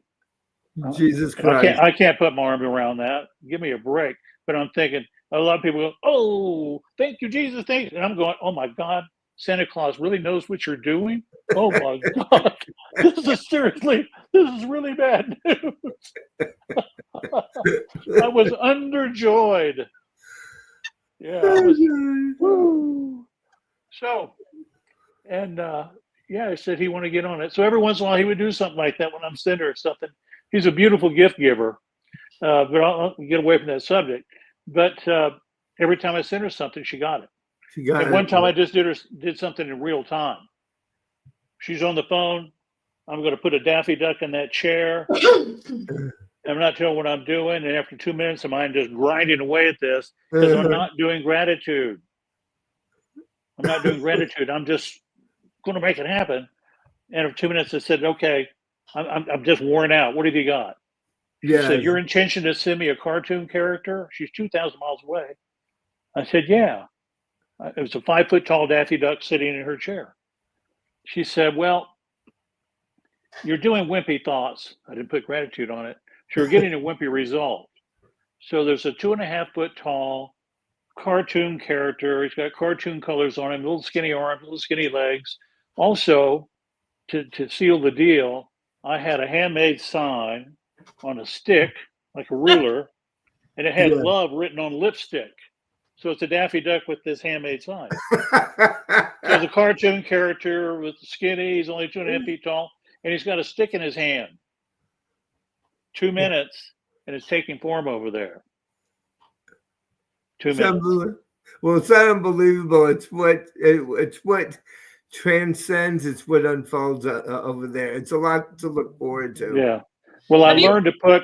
Jesus Christ. I can't put my arm around that. Give me a break. But I'm thinking, a lot of people go, oh, thank you, Jesus. Thank you. And I'm going, oh my God, Santa Claus really knows what you're doing. Oh my God. This is really bad news. I was underjoyed. Yeah. Woo. So, and I said he wanted to get on it. So every once in a while he would do something like that when I'm sending her something. He's a beautiful gift giver. But I'll get away from that subject. But every time I sent her something, she got it. And one time I just did something in real time. She's on the phone. I'm going to put a Daffy Duck in that chair. I'm not telling what I'm doing. And after 2 minutes, I'm just grinding away at this because I'm not doing gratitude. I'm just going to make it happen. And after 2 minutes, I said, okay, I'm just worn out. What have you got? She said, your intention is to send me a cartoon character? She's 2,000 miles away. I said, yeah. It was a 5-foot tall Daffy Duck sitting in her chair. She said, well, you're doing wimpy thoughts. I didn't put gratitude on it. So you're getting a wimpy result. So there's a 2.5-foot tall cartoon character. He's got cartoon colors on him, little skinny arms, little skinny legs. Also, to seal the deal, I had a handmade sign on a stick, like a ruler, and it had love written on lipstick. So it's a Daffy Duck with this handmade sign. So it's a cartoon character with skinny, he's only 2.5 feet tall, and he's got a stick in his hand. 2 minutes, and it's taking form over there. 2 minutes. Well, it's not unbelievable. It's what transcends. It's what unfolds over there. It's a lot to look forward to. Yeah. Well, I learned to put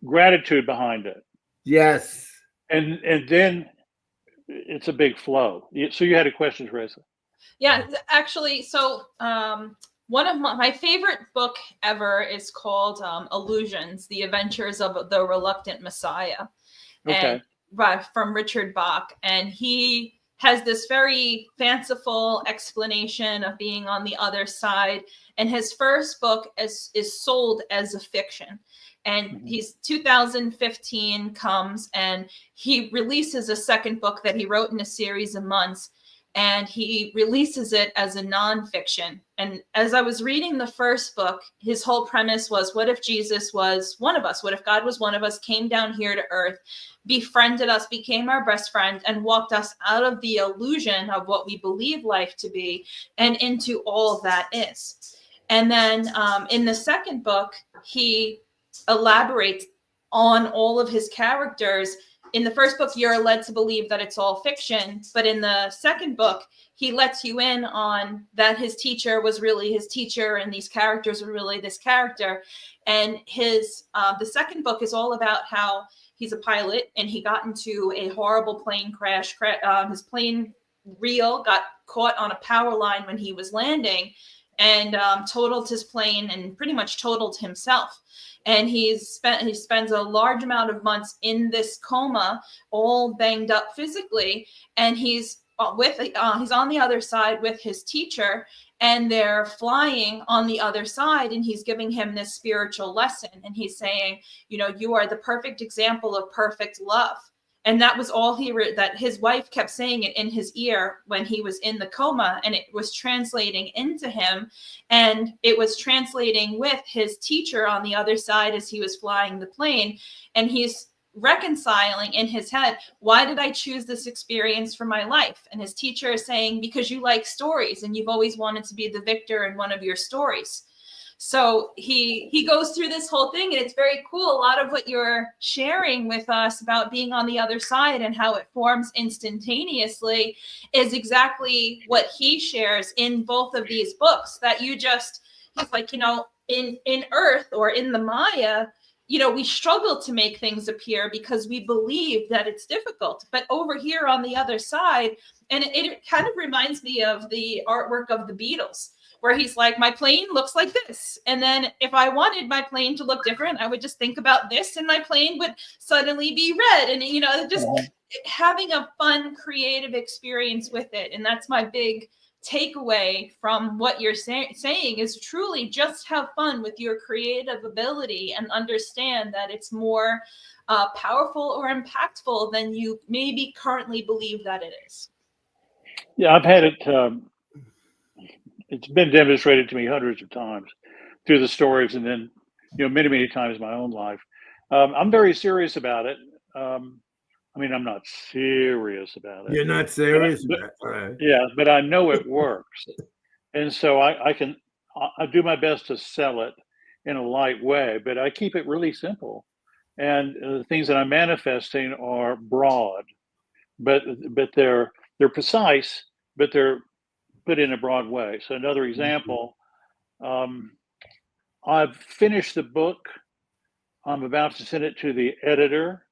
gratitude behind it. Yes. And then it's a big flow. So you had a question, Teresa? Yeah, actually. So one of my favorite book ever is called Illusions: The Adventures of the Reluctant Messiah. Okay. And from Richard Bach. And he has this very fanciful explanation of being on the other side. And his first book is sold as a fiction. And 2015 comes and he releases a second book that he wrote in a series of months. And he releases it as a nonfiction. And as I was reading the first book, his whole premise was, what if Jesus was one of us? What if God was one of us, came down here to earth, befriended us, became our best friend, and walked us out of the illusion of what we believe life to be and into all that is. And then in the second book, he elaborates on all of his characters. In the first book, you're led to believe that it's all fiction. But in the second book, he lets you in on that his teacher was really his teacher and these characters were really this character. And the second book is all about how he's a pilot and he got into a horrible plane crash. His plane real, got caught on a power line when he was landing, and totaled his plane and pretty much totaled himself. And he spends a large amount of months in this coma, all banged up physically, and he's on the other side with his teacher, and they're flying on the other side, and he's giving him this spiritual lesson, and he's saying, you are the perfect example of perfect love. And that was all that his wife kept saying it in his ear when he was in the coma, and it was translating into him, and it was translating with his teacher on the other side as he was flying the plane. And he's reconciling in his head, why did I choose this experience for my life? And his teacher is saying, because you like stories and you've always wanted to be the victor in one of your stories. So he goes through this whole thing, and it's very cool. A lot of what you're sharing with us about being on the other side and how it forms instantaneously is exactly what he shares in both of these books. That he's like, in Earth or in the Maya, we struggle to make things appear because we believe that it's difficult. But over here on the other side, and it kind of reminds me of the artwork of the Beatles, where he's like, my plane looks like this. And then if I wanted my plane to look different, I would just think about this, and my plane would suddenly be red. And, just having a fun, creative experience with it. And that's my big takeaway from what you're saying is truly just have fun with your creative ability and understand that it's more powerful or impactful than you maybe currently believe that it is. Yeah, I've had it. It's been demonstrated to me hundreds of times through the stories, and then, many, many times in my own life. I'm very serious about it. I'm not serious about it. You're not serious about it, right? Yeah, but I know it works. And so I do my best to sell it in a light way, but I keep it really simple. And the things that I'm manifesting are broad, but they're precise, but they're put in a broad way. So another example, I've finished the book. I'm about to send it to the editor.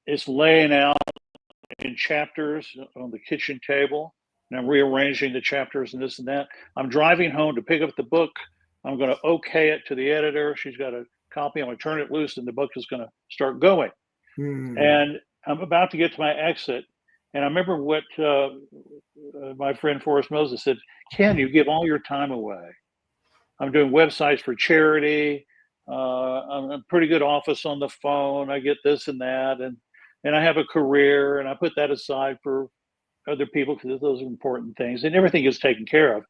It's laying out in chapters on the kitchen table, and I'm rearranging the chapters and this and that. I'm driving home to pick up the book. I'm going to okay it to the editor. She's got a copy. I'm going to turn it loose, and the book is going to start going. And I'm about to get to my exit. And I remember what my friend Forrest Moses said, Ken, you give all your time away. I'm doing websites for charity. I'm a pretty good office on the phone. I get this and that. And I have a career, and I put that aside for other people because those are important things. And everything is taken care of.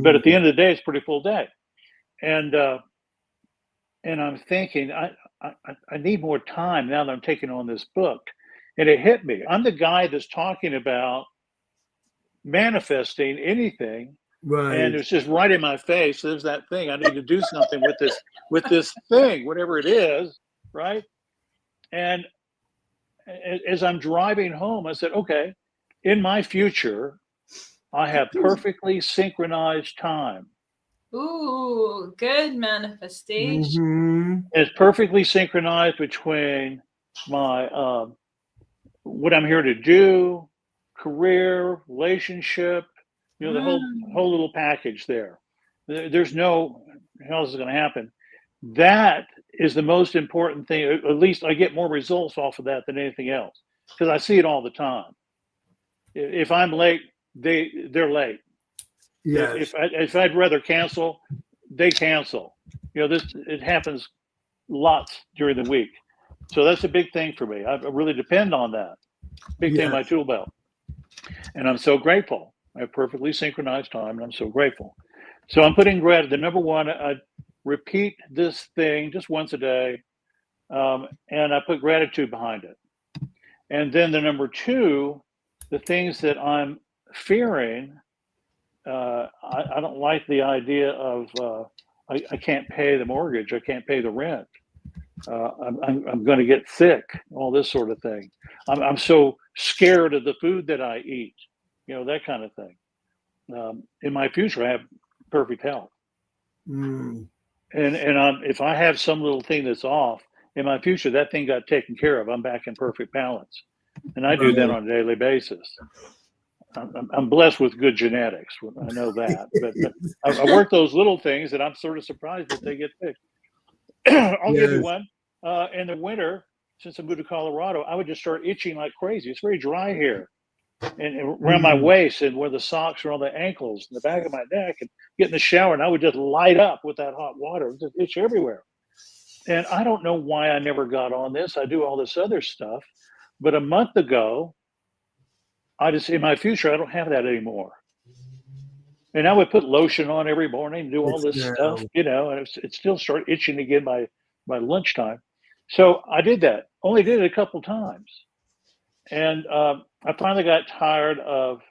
But at the end of the day, it's a pretty full day. And I'm thinking, I need more time now that I'm taking on this book. And it hit me. I'm the guy that's talking about manifesting anything, right? And it's just right in my face. There's that thing. I need to do something with this thing, whatever it is, right? And as I'm driving home, I said, okay, in my future, I have perfectly synchronized time. Ooh, good manifestation. It's perfectly synchronized between my what I'm here to do, career, relationship, the whole little package there. There's no, how is it going to happen? That is the most important thing. At least I get more results off of that than anything else, because I see it all the time. If I'm late, they're late. Yes. If I'd rather cancel, they cancel. It happens lots during the week. So that's a big thing for me. I really depend on that. Big thing in my tool belt. And I'm so grateful. I have perfectly synchronized time, and I'm so grateful. So I'm putting gratitude. The number one, I repeat this thing just once a day, and I put gratitude behind it. And then the number two, the things that I'm fearing, I don't like the idea of I can't pay the mortgage, I can't pay the rent. I'm going to get sick, all this sort of thing. I'm so scared of the food that I eat, that kind of thing. In my future, I have perfect health. And if I have some little thing that's off, in my future, that thing got taken care of. I'm back in perfect balance. And I do that on a daily basis. I'm blessed with good genetics. I know that, but I work those little things, and I'm sort of surprised that they get fixed. I'll give you one. In the winter, since I moved to Colorado, I would just start itching like crazy. It's very dry here, and around my waist, and where the socks are on the ankles, and the back of my neck, and get in the shower, and I would just light up with that hot water, just itch everywhere. And I don't know why I never got on this. I do all this other stuff, but a month ago, I just, in my future, I don't have that anymore. And I would put lotion on every morning, do all this stuff, you know, and it still started itching again by lunchtime. So I did that. Only did it a couple times, and I finally got tired of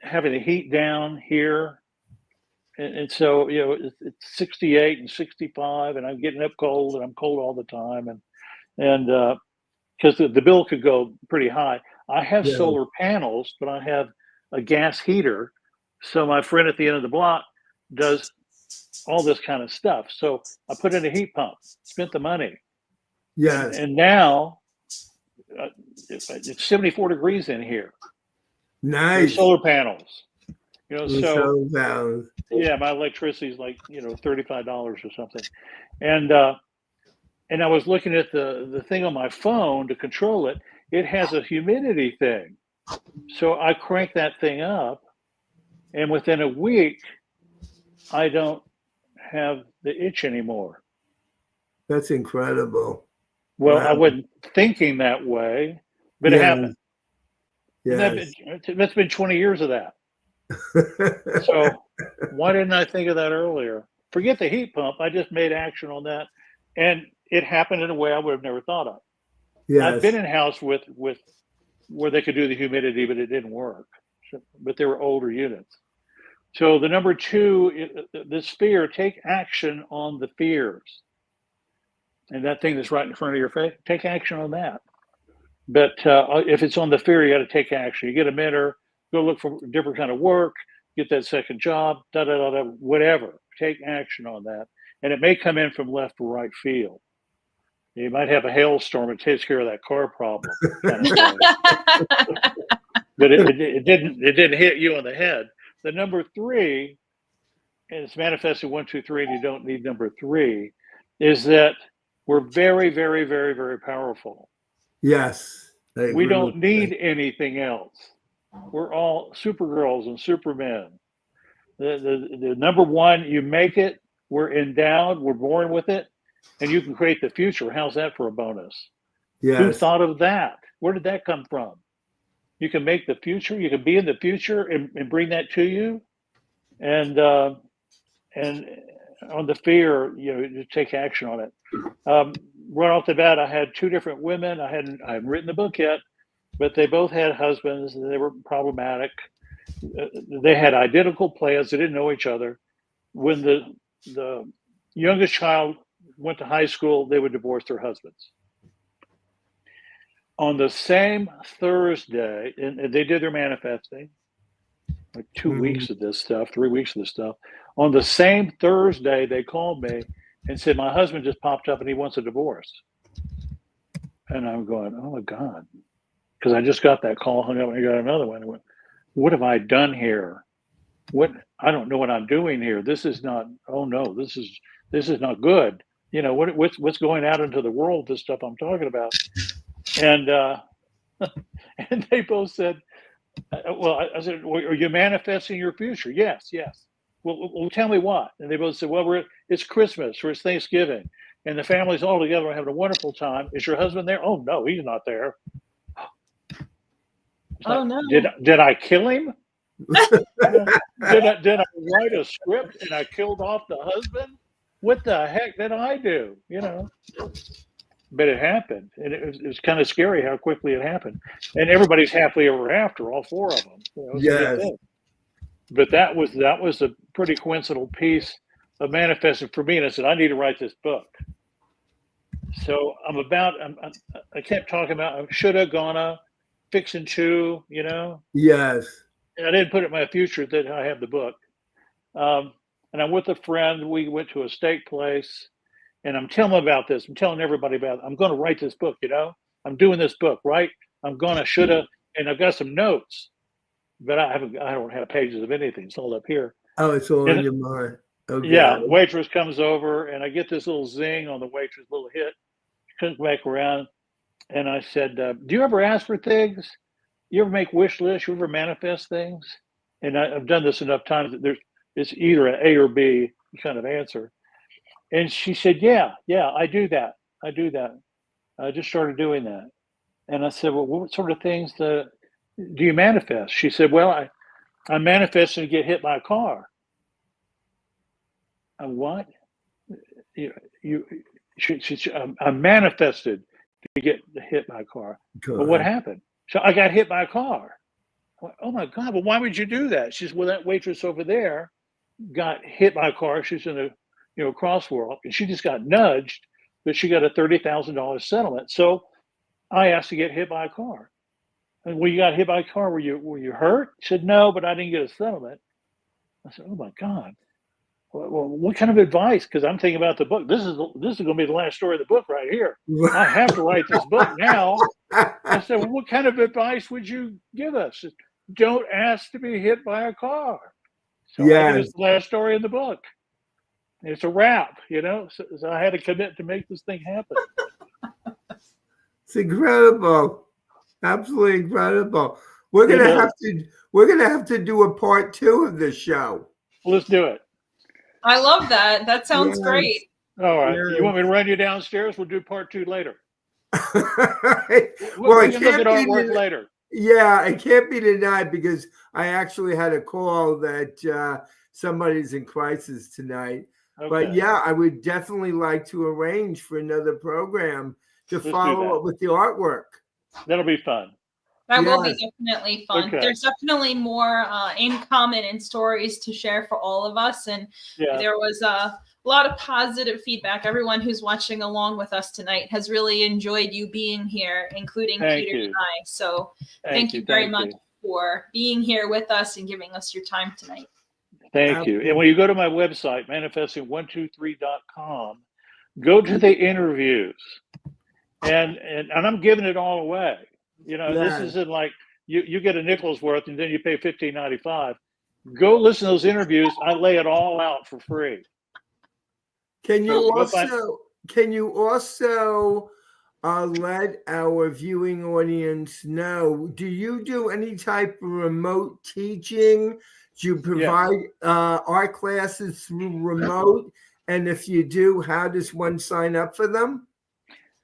having the heat down here, and so you know it's 68 and 65, and I'm getting up cold, and I'm cold all the time, and because the bill could go pretty high. I have solar panels, but I have a gas heater. So my friend at the end of the block does all this kind of stuff. So I put in a heat pump, spent the money. Yes. And now it's 74 degrees in here. Nice. Solar panels. You know, solar panels. Yeah, my electricity is like, you know, $35 or something. And I was looking at the thing on my phone to control it. It has a humidity thing. So I crank that thing up, and within a week, I don't have the itch anymore. That's incredible. Well, wow. I wasn't thinking that way, but it happened. Yes. That's been 20 years of that. So why didn't I think of that earlier? Forget the heat pump. I just made action on that, and it happened in a way I would have never thought of. Yes. I've been in a house with where they could do the humidity, but it didn't work. But they were older units. So the number two, this fear, take action on the fears. And that thing that's right in front of your face, take action on that. But if it's on the fear, you got to take action. You get a mentor, go look for a different kind of work, get that second job, whatever. Take action on that. And it may come in from left or right field. You might have a hailstorm that takes care of that car problem. Kind of but it didn't hit you on the head. The number three, and it's manifested 1, 2, 3, and you don't need number 3, is that we're very, very, very, very powerful. Yes. We don't need anything else. We're all supergirls and supermen. The number one, you make it, we're endowed, we're born with it, and you can create the future. How's that for a bonus? Yes. Who thought of that? Where did that come from? You can make the future. You can be in the future and bring that to you, and on the fear, you know, to take action on it. Right off the bat, I had 2 different women. I hadn't written the book yet, but they both had husbands. And they were problematic. They had identical plans. They didn't know each other. When the youngest child went to high school, they would divorce their husbands. On the same Thursday, and they did their manifesting, like 2 weeks of this stuff, 3 weeks of this stuff. On the same Thursday, they called me and said, my husband just popped up and he wants a divorce. And I'm going, oh my God. Because I just got that call, hung up, and I got another one. I went, what have I done here? I don't know what I'm doing here. This is not, oh no, this is not good. You know, what's going out into the world, this stuff I'm talking about. And and they both said, well, I said, well, are you manifesting your future? Yes. Well, tell me what. And they both said, well, it's Christmas or it's Thanksgiving, and the family's all together. We're having a wonderful time. Is your husband there? Oh no, he's not there. Oh no! Did I kill him? did I write a script and I killed off the husband? What the heck did I do? You know. But it happened, and it was kind of scary how quickly it happened. And everybody's happily ever after, all 4 of them. You know, yes. But that was a pretty coincidental piece of manifesting for me. And I said, I need to write this book. So I kept talking about shoulda, gonna, fixing to, you know. Yes. And I didn't put it in my future that I have the book. And I'm with a friend. We went to a steak place. And I'm telling them about this. I'm telling everybody about it. I'm going to write this book, you know. I'm doing this book, right? I'm going to, shoulda, and I've got some notes. but I don't have pages of anything. It's all up here. Oh, it's all in And your mind. Okay. yeah, the waitress comes over, and I get this little zing on the waitress, little hit. She comes back around, and I said, "Do you ever ask for things? You ever make wish lists? You ever manifest things?" And I've done this enough times that it's either an A or B kind of answer. And she said, "Yeah, I do that. I do that. I just started doing that." And I said, "Well, what sort of things do you manifest?" She said, "Well, I manifested to get hit by a car." What? You I manifested to get hit by a car. But what happened? So I got hit by a car. Oh my God! Well, why would you do that? She said, "Well, that waitress over there got hit by a car. She's in a crosswalk, and she just got nudged, but she got a $30,000 settlement. So I asked to get hit by a car. And when you got hit by a car, were you hurt?" She said, "No, but I didn't get a settlement." I said, "Oh my God. Well, what kind of advice?" Because I'm thinking about the book. This is going to be the last story of the book right here. I have to write this book now. I said, "Well, what kind of advice would you give us?" Said, "Don't ask to be hit by a car." So I think it's the last story in the book. It's a wrap, So I had to commit to make this thing happen. It's incredible, absolutely incredible. We're gonna have to do a part 2 of this show. Let's do it. I love that. That sounds great. All right. You want me to run you downstairs? We'll do part 2 later. Well, we can look at artwork later. Yeah, it can't be tonight because I actually had a call that somebody's in crisis tonight. Okay. But yeah, I would definitely like to arrange for another program to follow up with the artwork. That'll be fun. That will be definitely fun. Okay. There's definitely more in common and stories to share for all of us. And there was a lot of positive feedback. Everyone who's watching along with us tonight has really enjoyed you being here, including Peter and I. So thank you very much for being here with us and giving us your time tonight. Thank you. And when you go to my website, manifesting123.com, go to the interviews. And I'm giving it all away. This isn't like you get a nickel's worth and then you pay $15.95. Go listen to those interviews. I lay it all out for free. Can you also let our viewing audience know? Do you do any type of remote teaching? Do you provide art classes through remote? And if you do, how does one sign up for them?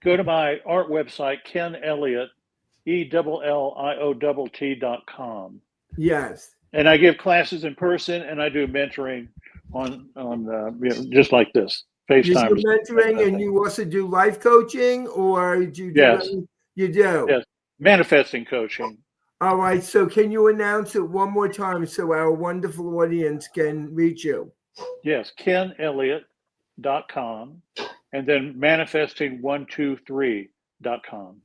Go to my art website, Ken Elliott, ELLIOTT.com. Yes. And I give classes in person, and I do mentoring on just like this, FaceTime. You do mentoring, and you also do life coaching, or do you do? Yes. You do. Yes. Manifesting coaching. All right. So can you announce it one more time so our wonderful audience can reach you? Yes, KenElliott.com. And then manifesting123.com.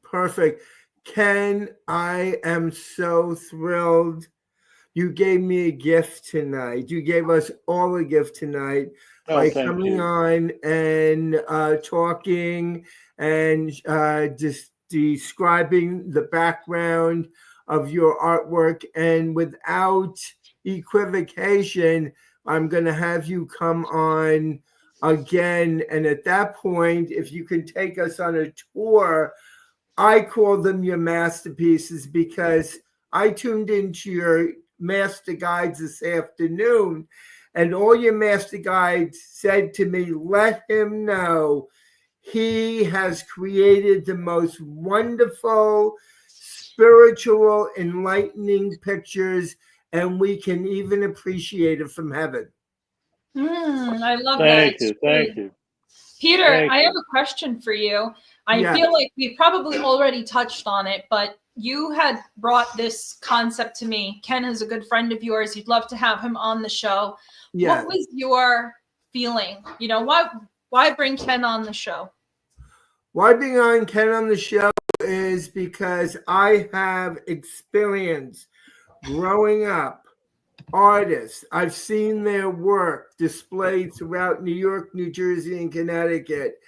Perfect. Ken, I am so thrilled. You gave me a gift tonight. You gave us all a gift tonight by coming on and talking and just describing the background of your artwork. And without equivocation, I'm going to have you come on again. And at that point, if you can take us on a tour, I call them your masterpieces because I tuned into your master guides this afternoon, and all your master guides said to me, let him know he has created the most wonderful, spiritual, enlightening pictures, and we can even appreciate it from heaven. I love that. Thank you. Peter, I have a question for you. I feel like we probably already touched on it, but you had brought this concept to me. Ken is a good friend of yours. You'd love to have him on the show. What was your feeling? Why bring Ken on the show? Why bring Ken on the show is because I have experience growing up artists. I've seen their work displayed throughout New York, New Jersey, and Connecticut.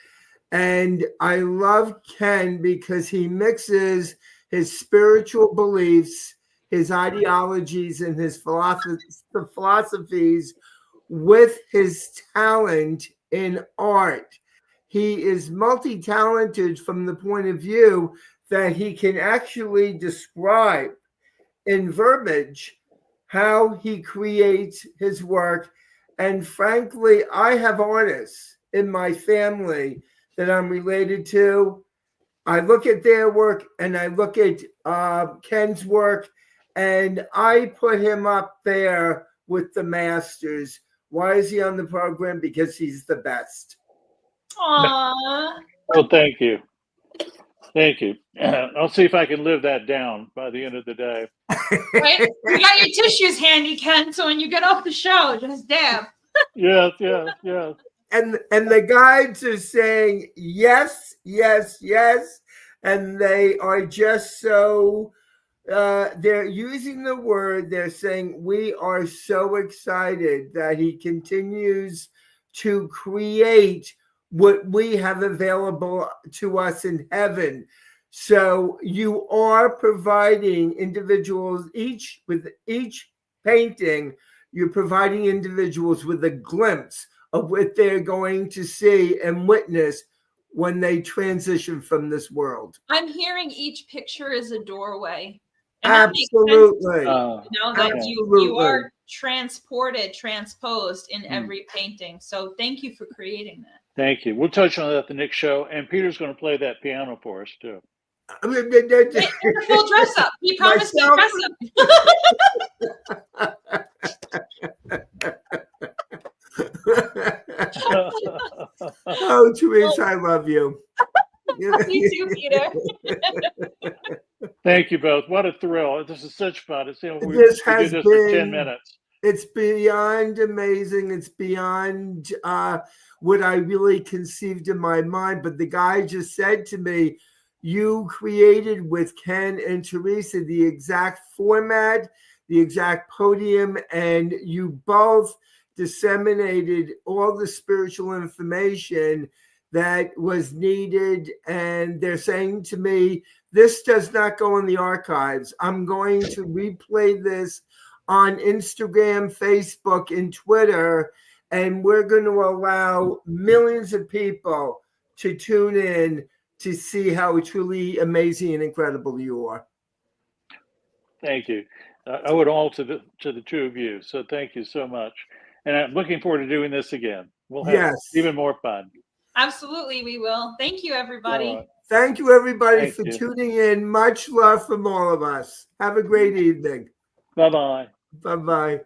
And I love Ken because he mixes his spiritual beliefs, his ideologies and his philosophies with his talent in art. He is multi-talented from the point of view that he can actually describe in verbiage how he creates his work. And frankly, I have artists in my family that I'm related to. I look at their work and I look at Ken's work, and I put him up there with the masters. Why is he on the program? Because he's the best. Aww. Well, thank you. Thank you. I'll see if I can live that down by the end of the day. Right? You got your tissues handy, Ken, so when you get off the show, just dab. Yes, yes, yes. And the guides are saying yes, yes, yes, and they are just so they're using the word. They're saying we are so excited that he continues to create what we have available to us in heaven. So you are providing individuals with each painting. You're providing individuals with a glimpse of what they're going to see and witness when they transition from this world. I'm hearing each picture is a doorway. And absolutely. That you are transported, transposed in every painting. So thank you for creating that. Thank you. We'll touch on that at the next show. And Peter's going to play that piano for us, too. I mean, a full dress up. He promised me dress up. Oh, Teresa, I love you. You too, Peter. Thank you both. What a thrill. This is such fun. It's, we This did has this been for 10 minutes. It's beyond amazing. It's beyond what I really conceived in my mind. But the guy just said to me, you created with Ken and Teresa the exact format, the exact podium, and you both disseminated all the spiritual information that was needed. And they're saying to me, this does not go in the archives. I'm going to replay this on Instagram, Facebook, and Twitter, and we're going to allow millions of people to tune in to see how truly amazing and incredible you are. Thank you. I owe it all to the two of you. So thank you so much. And I'm looking forward to doing this again. We'll have even more fun. Absolutely, we will. Thank you, everybody. Thank you, everybody, for tuning in. Much love from all of us. Have a great evening. Bye-bye. Bye-bye.